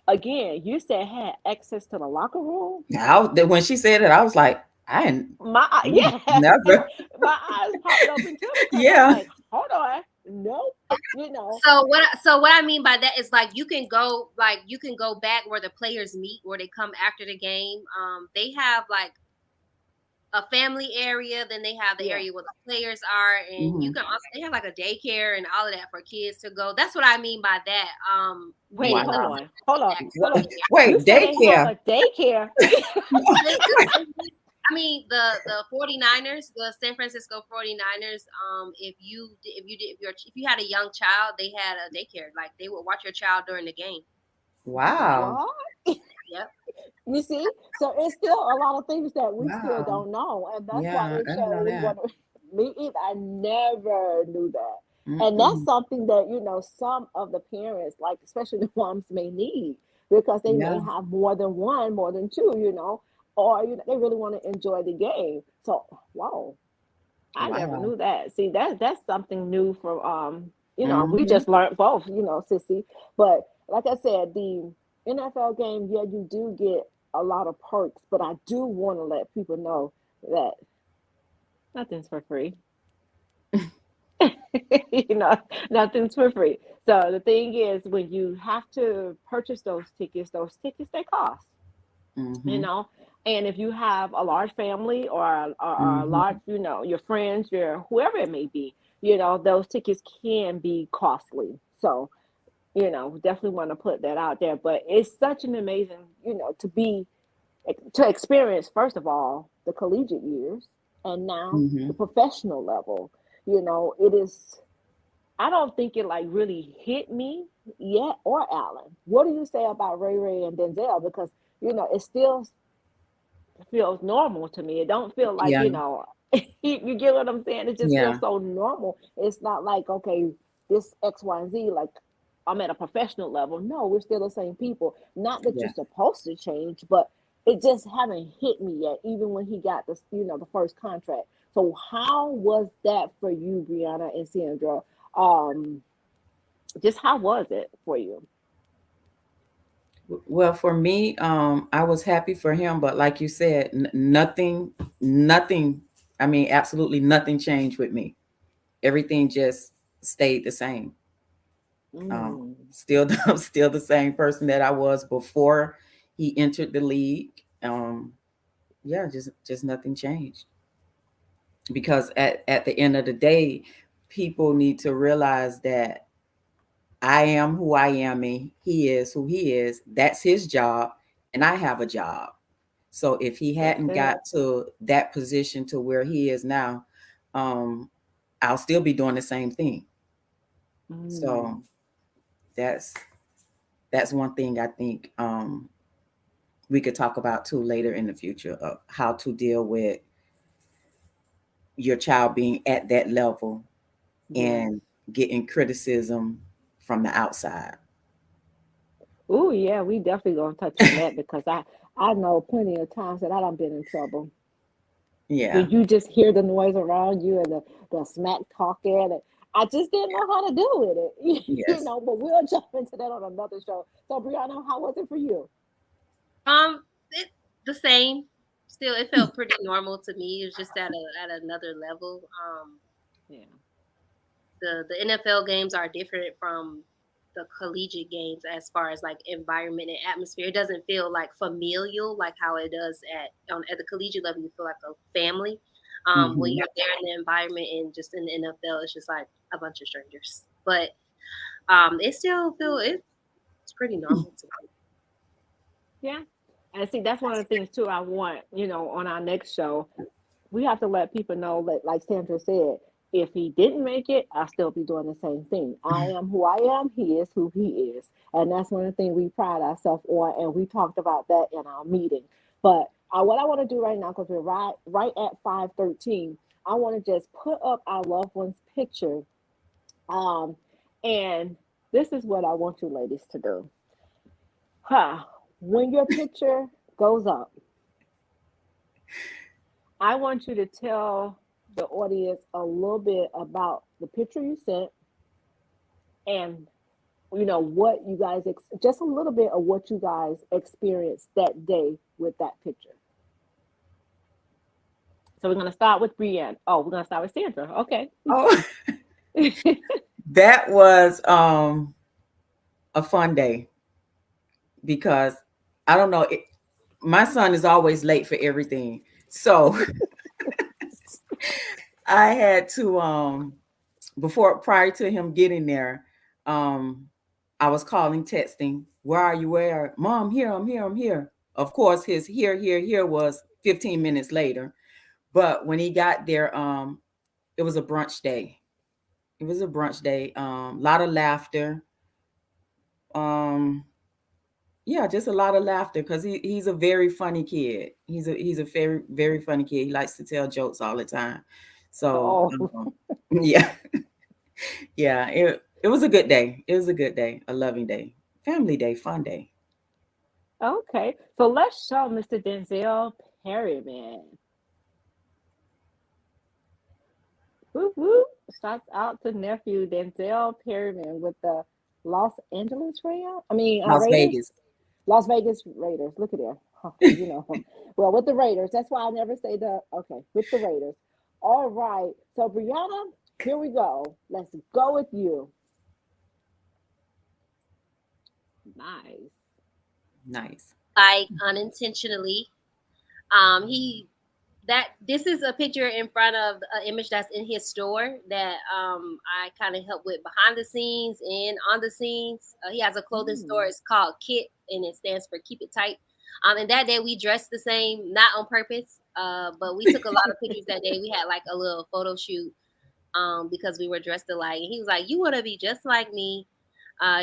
[SPEAKER 3] again, you said had access to the locker room.
[SPEAKER 4] When she said it, I was like,
[SPEAKER 3] Yeah,
[SPEAKER 4] never.
[SPEAKER 3] my eyes popped open too because I'm
[SPEAKER 4] Yeah.
[SPEAKER 3] like, hold on, nope, you know.
[SPEAKER 5] So what I mean by that is like you can go back where the players meet, where they come after the game. They have like a family area, then they have the
[SPEAKER 3] Yeah.
[SPEAKER 5] area where the players are, and you
[SPEAKER 4] Hmm.
[SPEAKER 5] can also they have like a daycare and all of that for kids to go. That's what I mean by that.
[SPEAKER 3] Wait,
[SPEAKER 5] Getting the
[SPEAKER 3] hold
[SPEAKER 4] Wow.
[SPEAKER 3] on, hold on, hold on. You
[SPEAKER 4] Wait,
[SPEAKER 3] said they have
[SPEAKER 4] daycare.
[SPEAKER 3] a daycare.
[SPEAKER 5] I mean the 49ers, the San Francisco 49ers, if you had a young child, they had a daycare. Like they would watch your child during the game.
[SPEAKER 4] Wow.
[SPEAKER 3] What?
[SPEAKER 5] Yep.
[SPEAKER 3] You see, so it's still a lot of things that we still
[SPEAKER 4] Wow.
[SPEAKER 3] don't know, and that's why
[SPEAKER 4] Yeah,
[SPEAKER 3] they
[SPEAKER 4] I didn't
[SPEAKER 3] show
[SPEAKER 4] know
[SPEAKER 3] we
[SPEAKER 4] that.
[SPEAKER 3] want to. Me either. I never knew that, and that's
[SPEAKER 4] Mm-mm.
[SPEAKER 3] something that some of the parents, like especially the moms, may need because they may
[SPEAKER 4] Yeah.
[SPEAKER 3] have more than one, more than two, or they really want to enjoy the game. So, wow, I never
[SPEAKER 4] Wow.
[SPEAKER 3] knew that. See, that's something new for we
[SPEAKER 4] Hmm.
[SPEAKER 3] just learned both, Sissy. But like I said, the NFL game, yeah, you do get a lot of perks, but I do want to let people know that nothing's for free. you know, Nothing's for free. So the thing is, when you have to purchase those tickets they cost. you
[SPEAKER 4] Hmm.
[SPEAKER 3] know and if you have a large family or a large,
[SPEAKER 4] Hmm.
[SPEAKER 3] your friends, your whoever it may be, those tickets can be costly. So definitely want to put that out there. But it's such an amazing, to experience, first of all, the collegiate years, and now
[SPEAKER 4] Hmm.
[SPEAKER 3] the professional level. It is, I don't think it like really hit me yet, or Alan. What do you say about Ray Ray and Denzel? Because it still feels normal to me. It don't feel like,
[SPEAKER 4] Yeah.
[SPEAKER 3] you get what I'm saying? It just feels
[SPEAKER 4] Yeah.
[SPEAKER 3] so normal. It's not like, okay, this X, Y, and Z, like I'm at a professional level. No, we're still the same people. Not that you're
[SPEAKER 4] Yeah.
[SPEAKER 3] supposed to change, but it just haven't hit me yet, even when he got this, the first contract. So how was that for you, Brianna and Sandra? Just how was it for you?
[SPEAKER 4] Well, for me, I was happy for him, but like you said, nothing. I mean, absolutely nothing changed with me. Everything just stayed the same.
[SPEAKER 3] Mm.
[SPEAKER 4] Still, I'm still the same person that I was before he entered the league. Yeah, just nothing changed. Because at the end of the day, people need to realize that I am who I am and he is who he is. That's his job, and I have a job. So if he
[SPEAKER 3] That's
[SPEAKER 4] hadn't
[SPEAKER 3] it.
[SPEAKER 4] got to that position to where he is now, um, I'll still be doing the same thing. So
[SPEAKER 3] Mm.
[SPEAKER 4] that's that's one thing I think we could talk about too later in the future of how to deal with your child being at that level
[SPEAKER 3] Yes.
[SPEAKER 4] and getting criticism from the outside.
[SPEAKER 3] Oh yeah, we definitely gonna touch on that because I know plenty of times that I done been in trouble.
[SPEAKER 4] Yeah.
[SPEAKER 3] When you just hear the noise around you and the smack talking, and I just didn't know how to deal with it,
[SPEAKER 4] Yes.
[SPEAKER 3] But we'll jump into that on another show. So Brianna, how was it for you?
[SPEAKER 5] It the same. Still, it felt pretty normal to me. It was just at another level.
[SPEAKER 3] Yeah.
[SPEAKER 5] The NFL games are different from the collegiate games as far as like environment and atmosphere. It doesn't feel like familial like how it does at the collegiate level. You feel like a family. When
[SPEAKER 4] Hmm.
[SPEAKER 5] you're there in the environment and just in the NFL, it's just like a bunch of strangers. But it still it's pretty normal to me.
[SPEAKER 3] Yeah. And see, that's one of the things too I want, on our next show. We have to let people know that, like Sandra said, if he didn't make it, I'll still be doing the same thing. I am who I am, he is who he is. And that's one of the things we pride ourselves on. And we talked about that in our meeting. But what I want to do right now, because we're right at 5:13, I want to just put up our loved one's picture. Um, and this is what I want you ladies to do. Huh. When your picture goes up, I want you to tell the audience a little bit about the picture you sent and what you guys just a little bit of what you guys experienced that day with that picture. So we're gonna start with Brienne. Oh, we're gonna start with Sandra. Okay.
[SPEAKER 4] Oh, that was a fun day because I don't know. My son is always late for everything, so I had to before prior to him getting there, um, I was calling, texting. Where are you? Where, Mom? Here, I'm here, I'm here. Of course, his here was 15 minutes later. But when he got there, it was a brunch day. It was a brunch day. A lot of laughter. Um, yeah, just a lot of laughter because he's a very funny kid. He's a very very funny kid. He likes to tell jokes all the time. So
[SPEAKER 3] Oh,
[SPEAKER 4] yeah, yeah. It was a good day. It was a good day. A loving day. Family day. Fun day.
[SPEAKER 3] okay. So let's show Mr. Denzel Perryman. Woo woo. Shouts out to nephew Denzel Perryman with the Los Angeles Rams. I mean,
[SPEAKER 4] Las
[SPEAKER 3] Raiders.
[SPEAKER 4] Vegas.
[SPEAKER 3] Las Vegas Raiders. Look at there. Well, with the Raiders. That's why I never say okay, with the Raiders. All right. So, Brianna, here we go. Let's go with you. Nice.
[SPEAKER 4] Nice.
[SPEAKER 5] Like unintentionally, he that this is a picture in front of an image that's in his store that I kind of help with behind the scenes and on the scenes. He has a clothing store.
[SPEAKER 3] Mm.
[SPEAKER 5] It's called Kit, and it stands for Keep It Tight. And that day we dressed the same, not on purpose, but we took a lot of pictures that day. We had like a little photo shoot because we were dressed alike. And he was like, "You want to be just like me?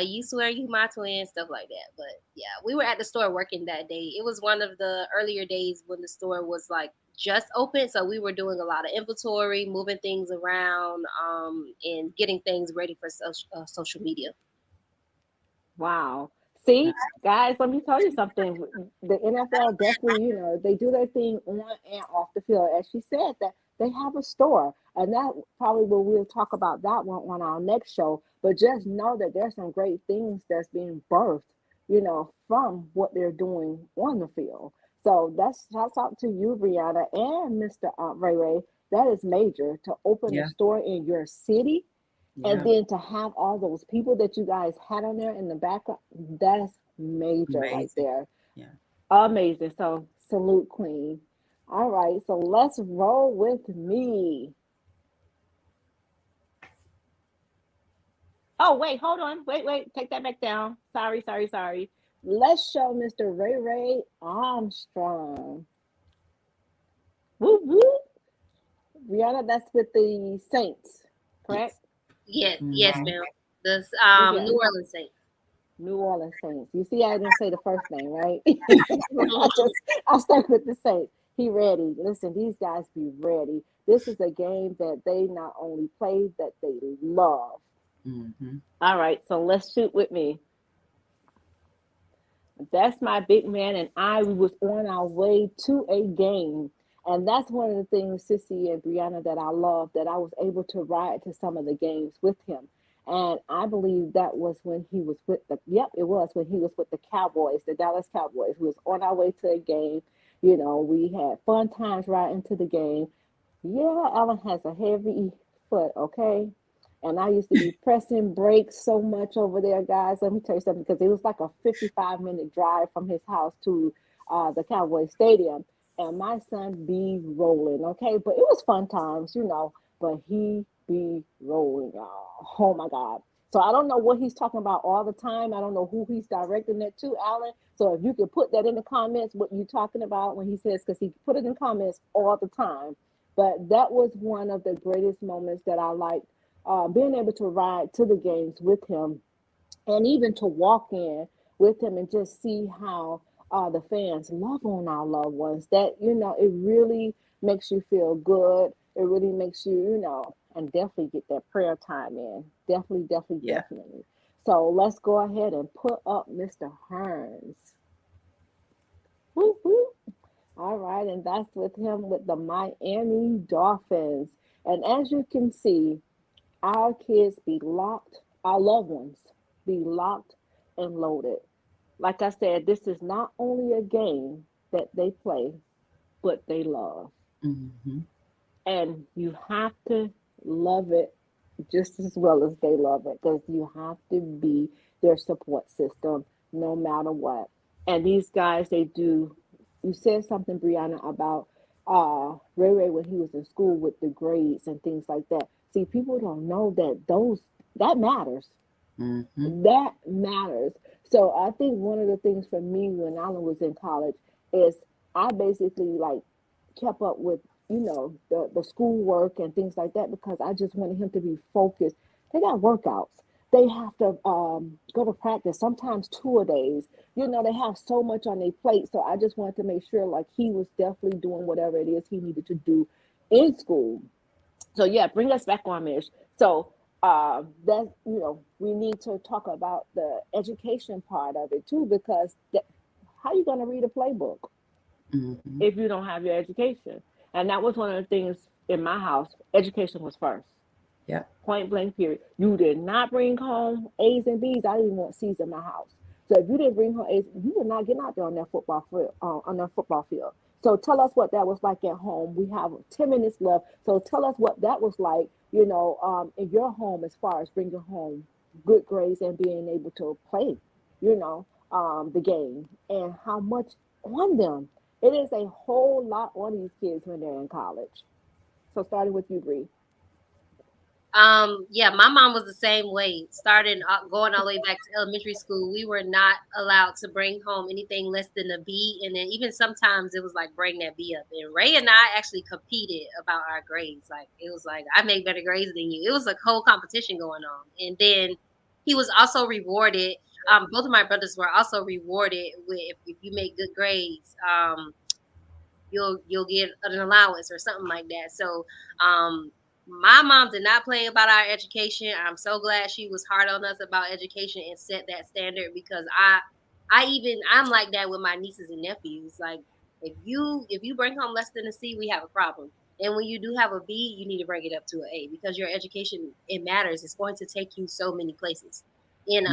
[SPEAKER 5] You swear you my twin," stuff like that. But yeah, we were at the store working that day. It was one of the earlier days when the store was like just open, so we were doing a lot of inventory, moving things around, and getting things ready for social media.
[SPEAKER 3] Wow. See, guys, let me tell you something. The NFL definitely, they do their thing on and off the field. As she said, that they have a store, and that probably we'll talk about that one on our next show. But just know that there's some great things that's being birthed from what they're doing on the field. So that's shouts out to you, Brianna, and Mr. Ray Ray. That is major to open a
[SPEAKER 4] Yeah.
[SPEAKER 3] store in your city and
[SPEAKER 4] Yeah.
[SPEAKER 3] then to have all those people that you guys had on there in the background. That's major right
[SPEAKER 4] Amazing.
[SPEAKER 3] there.
[SPEAKER 4] Yeah.
[SPEAKER 3] Amazing. So salute, Queen. All right, so let's roll with me. Oh, wait, hold on. Wait. Take that back down. Sorry. Let's show Mr. Ray Ray Armstrong. Woo woo. Rihanna, that's with the Saints, correct?
[SPEAKER 4] Yes.
[SPEAKER 5] Yes,
[SPEAKER 4] Mhm.
[SPEAKER 5] ma'am. This
[SPEAKER 3] Yeah,
[SPEAKER 5] New Orleans Saints.
[SPEAKER 3] New Orleans Saints. You see, I didn't say the first name, right? I stuck with the Saints. He ready. Listen, these guys be ready. This is a game that they not only play, that they love.
[SPEAKER 4] Mhm.
[SPEAKER 3] All right, so let's shoot with me. That's my big man and I. We was on our way to a game. And that's one of the things, Sissy and Brianna, that I love, that I was able to ride to some of the games with him. And I believe that was when he was with it was when he was with the Cowboys, the Dallas Cowboys. We was on our way to a game. We had fun times riding to the game. Yeah, Ellen has a heavy foot, okay? And I used to be pressing brakes so much over there, guys. Let me tell you something, because it was like a 55-minute drive from his house to the Cowboy Stadium. And my son be rolling, okay? But it was fun times. But he be rolling, y'all. Oh my God. So I don't know what he's talking about all the time. I don't know who he's directing it to, Alan. So if you could put that in the comments, what you talking about when he says, because he put it in comments all the time. But that was one of the greatest moments that I liked, being able to ride to the games with him and even to walk in with him and just see how the fans love on our loved ones. It really makes you feel good. It really makes you, and definitely get that prayer time in. Definitely, definitely,
[SPEAKER 4] Yeah.
[SPEAKER 3] definitely. So let's go ahead and put up Mr. Hurns. Woo, woo. All right, and that's with him with the Miami Dolphins. And as you can see, our kids be locked, our loved ones be locked and loaded. Like I said, this is not only a game that they play, but they love.
[SPEAKER 4] Mhm.
[SPEAKER 3] And you have to love it just as well as they love it, because you have to be their support system no matter what. And these guys, they do. You said something, Brianna, about Ray Ray when he was in school with the grades and things like that. See, people don't know that that matters.
[SPEAKER 4] Mhm.
[SPEAKER 3] That matters. So I think one of the things for me when Alan was in college is I basically like kept up with the schoolwork and things like that, because I just wanted him to be focused. They got workouts. They have to go to practice sometimes 2 a days. They have so much on their plate. So I just wanted to make sure like he was definitely doing whatever it is he needed to do in school. So yeah, bring us back on, Mish. So that we need to talk about the education part of it too, because how you going to read a playbook
[SPEAKER 4] Mhm.
[SPEAKER 3] if you don't have your education? And that was one of the things in my house. Education was first,
[SPEAKER 4] Yep.
[SPEAKER 3] point blank period. You did not bring home A's and B's. I didn't want C's in my house. So if you didn't bring home A's, you were not getting out there on that football field. So tell us what that was like at home. We have 10 minutes left. So tell us what that was like, in your home, as far as bringing home good grades and being able to play, the game, and how much on them. It is a whole lot on these kids when they're in college. So starting with you, Bree.
[SPEAKER 5] Yeah, my mom was the same way. Starting going all the way back to elementary school, we were not allowed to bring home anything less than a B, and then even sometimes it was like bring that B up. And Ray and I actually competed about our grades. Like it was like I make better grades than you. It was a whole competition going on, and then he was also rewarded. Both of my brothers were also rewarded with if you make good grades. You'll get an allowance or something like that. So my mom did not play about our education. I'm so glad she was hard on us about education and set that standard, because I'm like that with my nieces and nephews. Like if you bring home less than a C, we have a problem. And when you do have a B, you need to bring it up to an A, because your education, it matters. It's going to take you so many places. And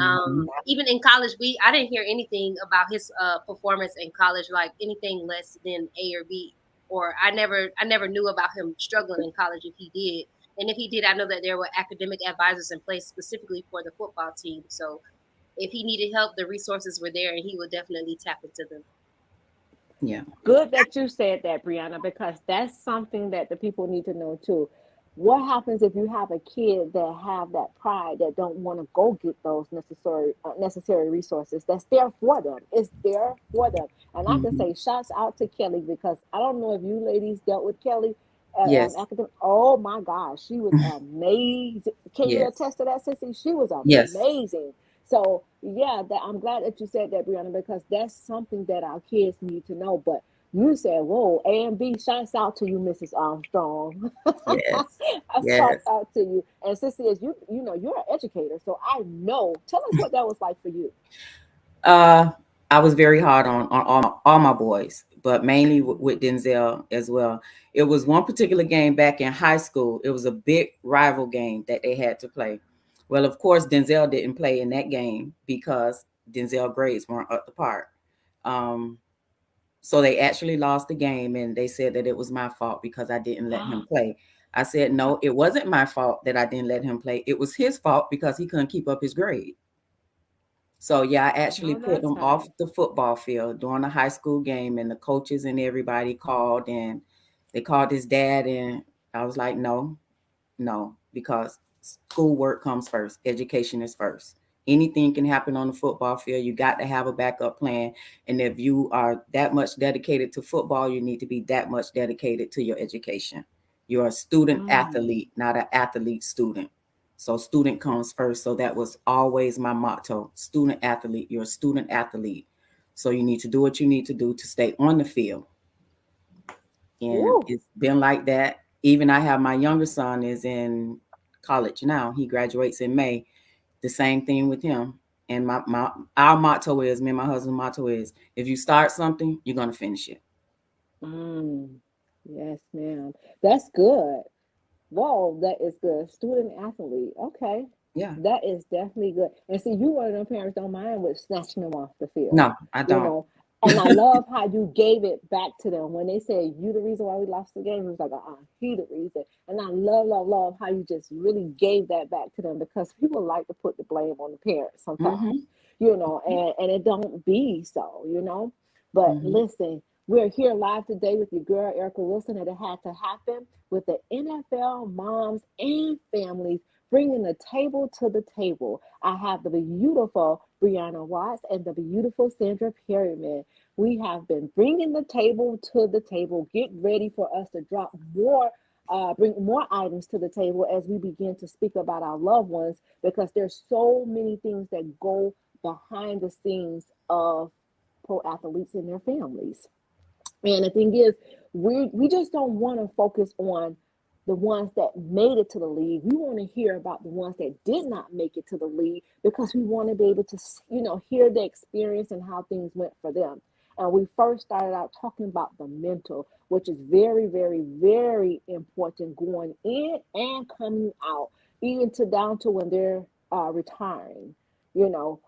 [SPEAKER 5] even in college, I didn't hear anything about his performance in college, like anything less than A or B. Or I never knew about him struggling in college if he did. And if he did, I know that there were academic advisors in place specifically for the football team. So if he needed help, the resources were there, and he would definitely tap into them.
[SPEAKER 4] Yeah.
[SPEAKER 3] Good that you said that, Brianna, because that's something that the people need to know too. What happens if you have a kid that have that pride that don't want to go get those necessary resources? That's there for them. It's there for them. And I can
[SPEAKER 4] Mm-hmm.
[SPEAKER 3] say shouts out to Kelly, because I don't know if you ladies dealt with Kelly
[SPEAKER 4] Yes.
[SPEAKER 3] academic. Oh my gosh, she was amazing. Can you
[SPEAKER 4] Yes.
[SPEAKER 3] attest to that, Sissy? She was
[SPEAKER 4] Yes.
[SPEAKER 3] amazing. So yeah, that I'm glad that you said that, Brianna, because that's something that our kids need to know. But you said, "Whoa, A and B." Shouts out to you, Mrs. Armstrong.
[SPEAKER 4] Yes.
[SPEAKER 3] I shout
[SPEAKER 4] Yes.
[SPEAKER 3] out to you. And Sissy, as you know, you're an educator, so I know. Tell us what that was like for you.
[SPEAKER 4] Uh, I was very hard on all my boys, but mainly with Denzel as well. It was one particular game back in high school. It was a big rival game that they had to play. Well, of course, Denzel didn't play in that game because Denzel grades weren't up to par. Um, so they actually lost the game, and they said that it was my fault because I didn't let him play. I said, no, it wasn't my fault that I didn't let him play. It was his fault because he couldn't keep up his grade. So yeah, I actually
[SPEAKER 3] No,
[SPEAKER 4] put
[SPEAKER 3] that's
[SPEAKER 4] them off
[SPEAKER 3] right.
[SPEAKER 4] the football field during a high school game, and the coaches and everybody called, and they called his dad, and I was like, no, no, because schoolwork comes first. Education is first. Anything can happen on the football field. You got to have a backup plan. And if you are that much dedicated to football, you need to be that much dedicated to your education. You're a student
[SPEAKER 3] Mm.
[SPEAKER 4] athlete, not an athlete student. So student comes first. So that was always my motto. Student athlete. You're a student athlete. So you need to do what you need to do to stay on the field. And
[SPEAKER 3] Woo.
[SPEAKER 4] it's been like that. Even I have my younger son is in college now. He graduates in May. The same thing with him. And my our motto is, me and my husband's motto is, if you start something, you're gonna finish it.
[SPEAKER 3] Mm. Yes, ma'am. That's good. Whoa, that is good. Student athlete. Okay.
[SPEAKER 4] Yeah.
[SPEAKER 3] That is definitely good. And see, you one of them parents don't mind with snatching them off the field.
[SPEAKER 4] No, I
[SPEAKER 3] You
[SPEAKER 4] don't.
[SPEAKER 3] know, and I love how you gave it back to them when they said you the reason why we lost the game. It was like, he the reason. And I love, love, love how you just really gave that back to them, because people like to put the blame on the parents
[SPEAKER 4] Mm-hmm.
[SPEAKER 3] sometimes, and it don't be so, But
[SPEAKER 4] Mm-hmm.
[SPEAKER 3] listen, we're here live today with your girl, Erica Wilson, and it had to happen with the NFL moms and families bringing the table to the table. I have the beautiful Brianna Watts and the beautiful Sandra Perryman. We have been bringing the table to the table. Get ready for us to bring more items to the table as we begin to speak about our loved ones, because there's so many things that go behind the scenes of pro athletes and their families. And the thing is, we just don't want to focus on the ones that made it to the league. We want to hear about the ones that did not make it to the league, because we want to be able to, hear the experience and how things went for them. And we first started out talking about the mental, which is very, very, very important going in and coming out, even to down to when they're retiring. You know,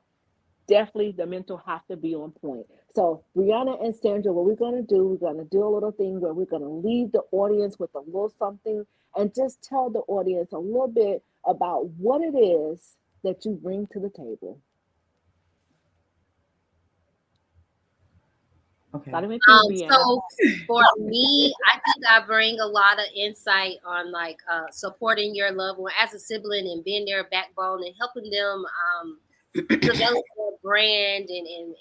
[SPEAKER 3] definitely the mental have to be on point. So Brianna and Sandra, what we're going to do, we're going to do a little thing where we're going to leave the audience with a little something, and just tell the audience a little bit about what it is that you bring to the table.
[SPEAKER 4] Okay.
[SPEAKER 3] Starting with you, Brianna.
[SPEAKER 5] So for me, I think I bring a lot of insight on like supporting your loved one as a sibling and being their backbone and helping them develop a brand and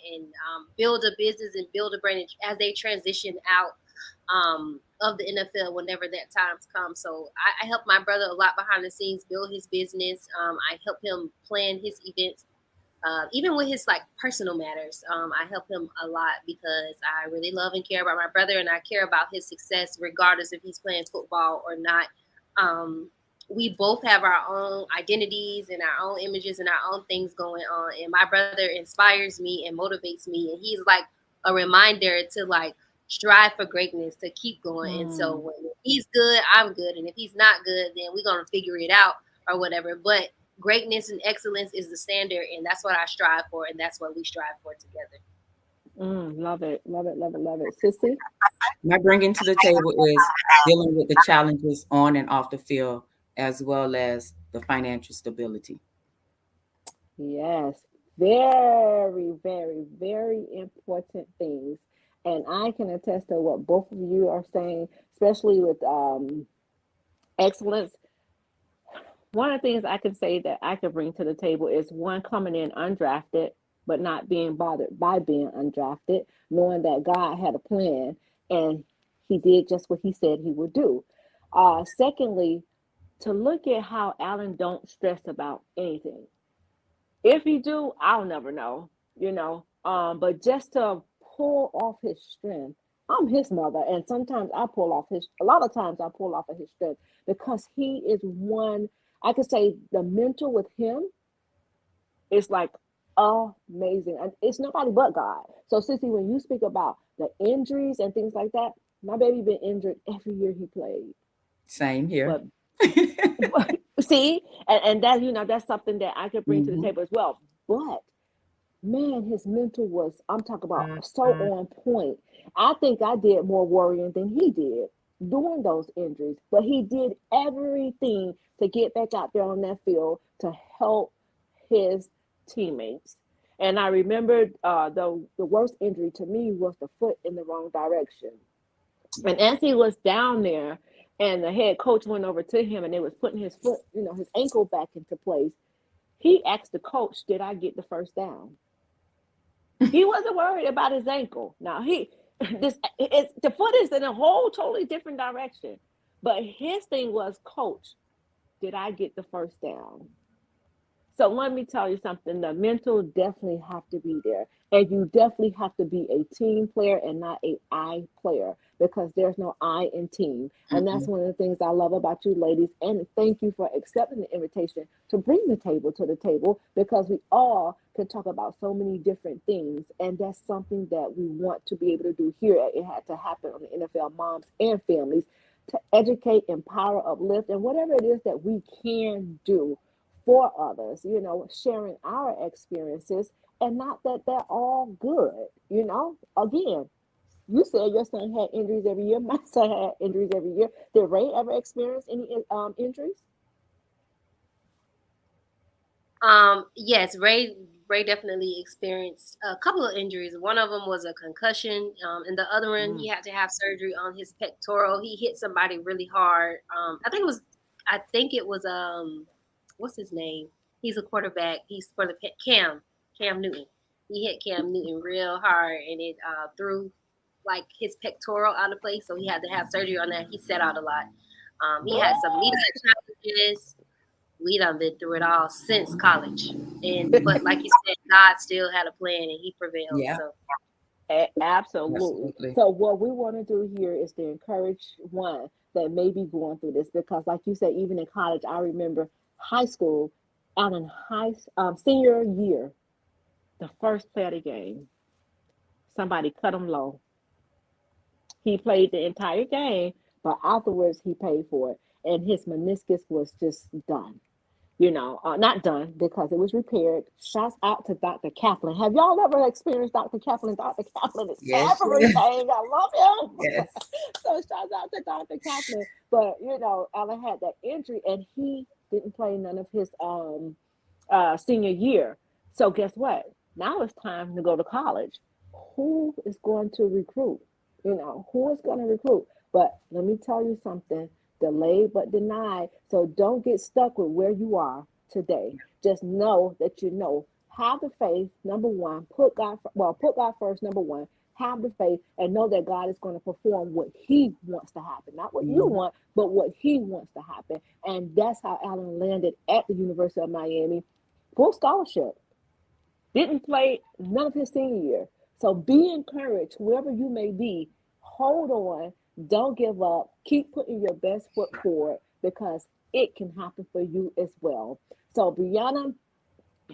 [SPEAKER 5] build a business and build a brand as they transition out of the NFL whenever that time comes. So I help my brother a lot behind the scenes build his business. I help him plan his events. Even with his like personal matters, I help him a lot because I really love and care about my brother, and I care about his success, regardless if he's playing football or not. Um, we both have our own identities and our own images and our own things going on, and my brother inspires me and motivates me, and he's like a reminder to like strive for greatness, to keep going. And so
[SPEAKER 3] Mm,
[SPEAKER 5] when he's good, I'm good, and if he's not good, then we're gonna figure it out or whatever. But greatness and excellence is the standard, and that's what I strive for, and that's what we strive for together.
[SPEAKER 3] Love it, love it, love it, love it. Sissy?
[SPEAKER 4] My bringing to the table is dealing with the challenges on and off the field, as well as the financial stability.
[SPEAKER 3] Yes, very, very, very important things. And I can attest to what both of you are saying, especially with excellence. One of the things I can say that I could bring to the table is one, coming in undrafted, but not being bothered by being undrafted, knowing that God had a plan and he did just what he said he would do. Secondly, to look at how Alan don't stress about anything. If he do, I'll never know, you know. But just to pull off his strength, I'm his mother, and sometimes I pull off his. A lot of times I pull off of his strength because he is one. I could say the mental with him is like amazing, and it's nobody but God. So, Sissy, when you speak about the injuries and things like that, my baby been injured every year he played,
[SPEAKER 4] Same here.
[SPEAKER 3] but see, and that, you know, that's something that I could bring to the
[SPEAKER 4] Hmm.
[SPEAKER 3] table as well. But man, his mental was, I'm talking about, so on point. I think I did more worrying than he did during those injuries, but he did everything to get back out there on that field to help his teammates. And I remember the worst injury to me was the foot in the wrong direction. And as he was down there, and the head coach went over to him and they was putting his foot, you know, his ankle back into place, he asked the coach, "Did I get the first down?" He wasn't worried about his ankle. Now he this it's the foot is in a whole totally different direction. But his thing was, "Coach, did I get the first down?" So let me tell you something. The mental definitely have to be there. And you definitely have to be a team player and not a I player, because there's no I in team. And that's
[SPEAKER 4] Mm-mm.
[SPEAKER 3] one of the things I love about you ladies. And thank you for accepting the invitation to bring the table to the table, because we all can talk about so many different things. And that's something that we want to be able to do here. It had to happen on the NFL Moms and Families, to educate, empower, uplift, and whatever it is that we can do for others, you know, sharing our experiences, and not that they're all good, you know. Again, you said your son had injuries every year. My son had injuries every year. Did Ray ever experience any injuries?
[SPEAKER 5] Yes, Ray definitely experienced a couple of injuries. One of them was a concussion, and the other one he
[SPEAKER 3] Mm.
[SPEAKER 5] had to have surgery on his pectoral. He hit somebody really hard. I think it was what's his name? He's a quarterback. He's for the Cam Newton. He hit Cam Newton real hard, and it threw like his pectoral out of place. So he had to have surgery on that. He set out a lot. He had some
[SPEAKER 3] What?
[SPEAKER 5] leadership challenges. We done been through it all since college. And but like you said, God still had a plan and he prevailed.
[SPEAKER 4] Yeah,
[SPEAKER 5] So
[SPEAKER 3] Absolutely.
[SPEAKER 4] absolutely.
[SPEAKER 3] So what we want to do here is to encourage one that may be going through this, because, like you said, even in college, I remember high school, out in senior year, the first play of the game, somebody cut him low. He played the entire game, but afterwards he paid for it, and his meniscus was just done. You know, not done because it was repaired. Shouts out to Dr. Kaplan. Have y'all ever experienced Dr. Kaplan? Dr. Kaplan is
[SPEAKER 4] Yes,
[SPEAKER 3] everything.
[SPEAKER 4] yes,
[SPEAKER 3] I love him.
[SPEAKER 4] yes.
[SPEAKER 3] So shouts out to Dr. Kaplan. But you know, Alan had that injury and he didn't play none of his senior year. So guess what? Now it's time to go to college. Who is going to recruit? You know, who is going to recruit? But let me tell you something, delayed but denied. So don't get stuck with where you are today. Just know that you know. Have the faith, number one. Put God first, number one. Have the faith and know that God is going to perform what He wants to happen, not what you
[SPEAKER 4] Mhm.
[SPEAKER 3] want, but what He wants to happen. And that's how Alan landed at the University of Miami, full scholarship. Didn't play none of his senior year. So be encouraged, whoever you may be. Hold on, don't give up. Keep putting your best foot forward, because it can happen for you as well. So, Brianna,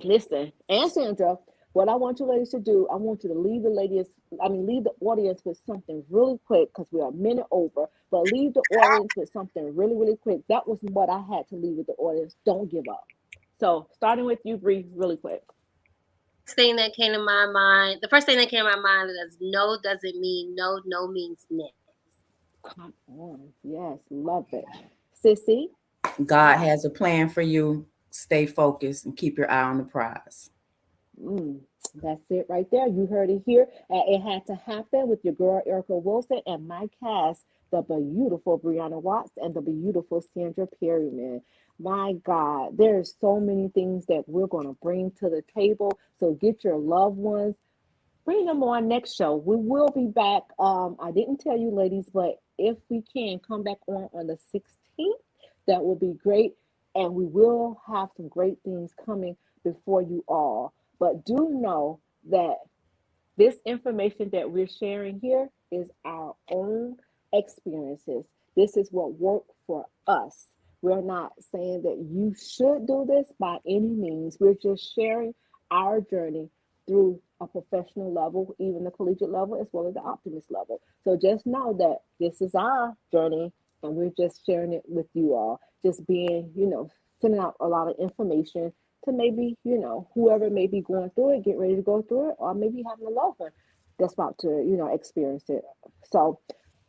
[SPEAKER 3] listen, and Sandra, what I want you ladies to do, I want you to leave the audience with something really quick, because we are a minute over, but leave the audience with something really, really quick. That was what I had to leave with the audience. Don't give up. So starting with you, Bree, really quick.
[SPEAKER 5] The first thing that came to my mind is no doesn't mean no, no means next.
[SPEAKER 3] Come on. Yes, love it. Sissy?
[SPEAKER 4] God has a plan for you. Stay focused and keep your eye on the prize.
[SPEAKER 3] That's it right there. You heard it here. It had to happen with your girl Erica Wilson and my cast, the beautiful Brianna Watts and the beautiful Sandra Perryman. My God, there's so many things that we're going to bring to the table. So get your loved ones, bring them on next show. We will be back. I didn't tell you, ladies, but if we can come back on the 16th, that will be great. And we will have some great things coming before you all. But do know that this information that we're sharing here is our own experiences. This is what worked for us. We're not saying that you should do this by any means. We're just sharing our journey through a professional level, even the collegiate level, as well as the optimist level. So just know that this is our journey and we're just sharing it with you all. Just being, sending out a lot of information to maybe, whoever may be going through it, get ready to go through it, or maybe having a loved one that's about to, experience it. So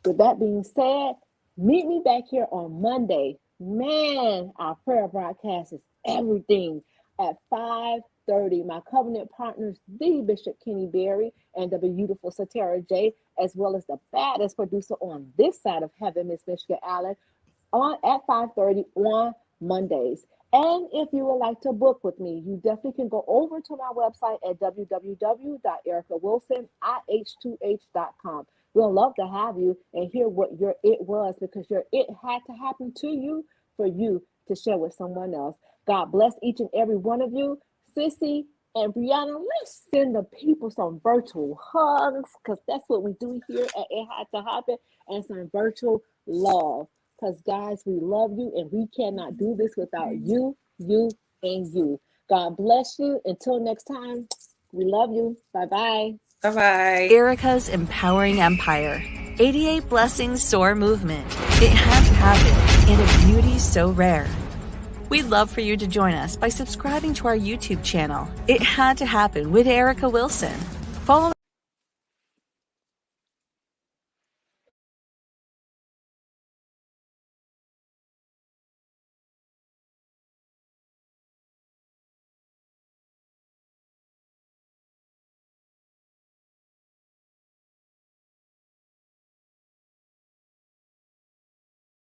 [SPEAKER 3] with that being said, meet me back here on Monday. Man, our prayer broadcast is everything at 5:30. My covenant partners, the Bishop Kenny Berry and the beautiful Satara J, as well as the baddest producer on this side of heaven, Miss Mischa Allen, at 5:30 on Mondays. And if you would like to book with me, you definitely can go over to my website at www.ericawilsonih2h.com. We'll love to have you and hear what your it was, because your it had to happen to you for you to share with someone else. God bless each and every one of you. Sissy and Brianna, let's send the people some virtual hugs, because that's what we do here at It Had to Happen, and some virtual love. Because, guys, we love you, and we cannot do this without you, and you. God bless you. Until next time, we love you. Bye-bye.
[SPEAKER 4] Bye-bye.
[SPEAKER 6] Erica's Empowering Empire. 88 Blessings Soar Movement. It had to happen in a beauty so rare. We'd love for you to join us by subscribing to our YouTube channel. It Had to Happen with Erica Wilson. Follow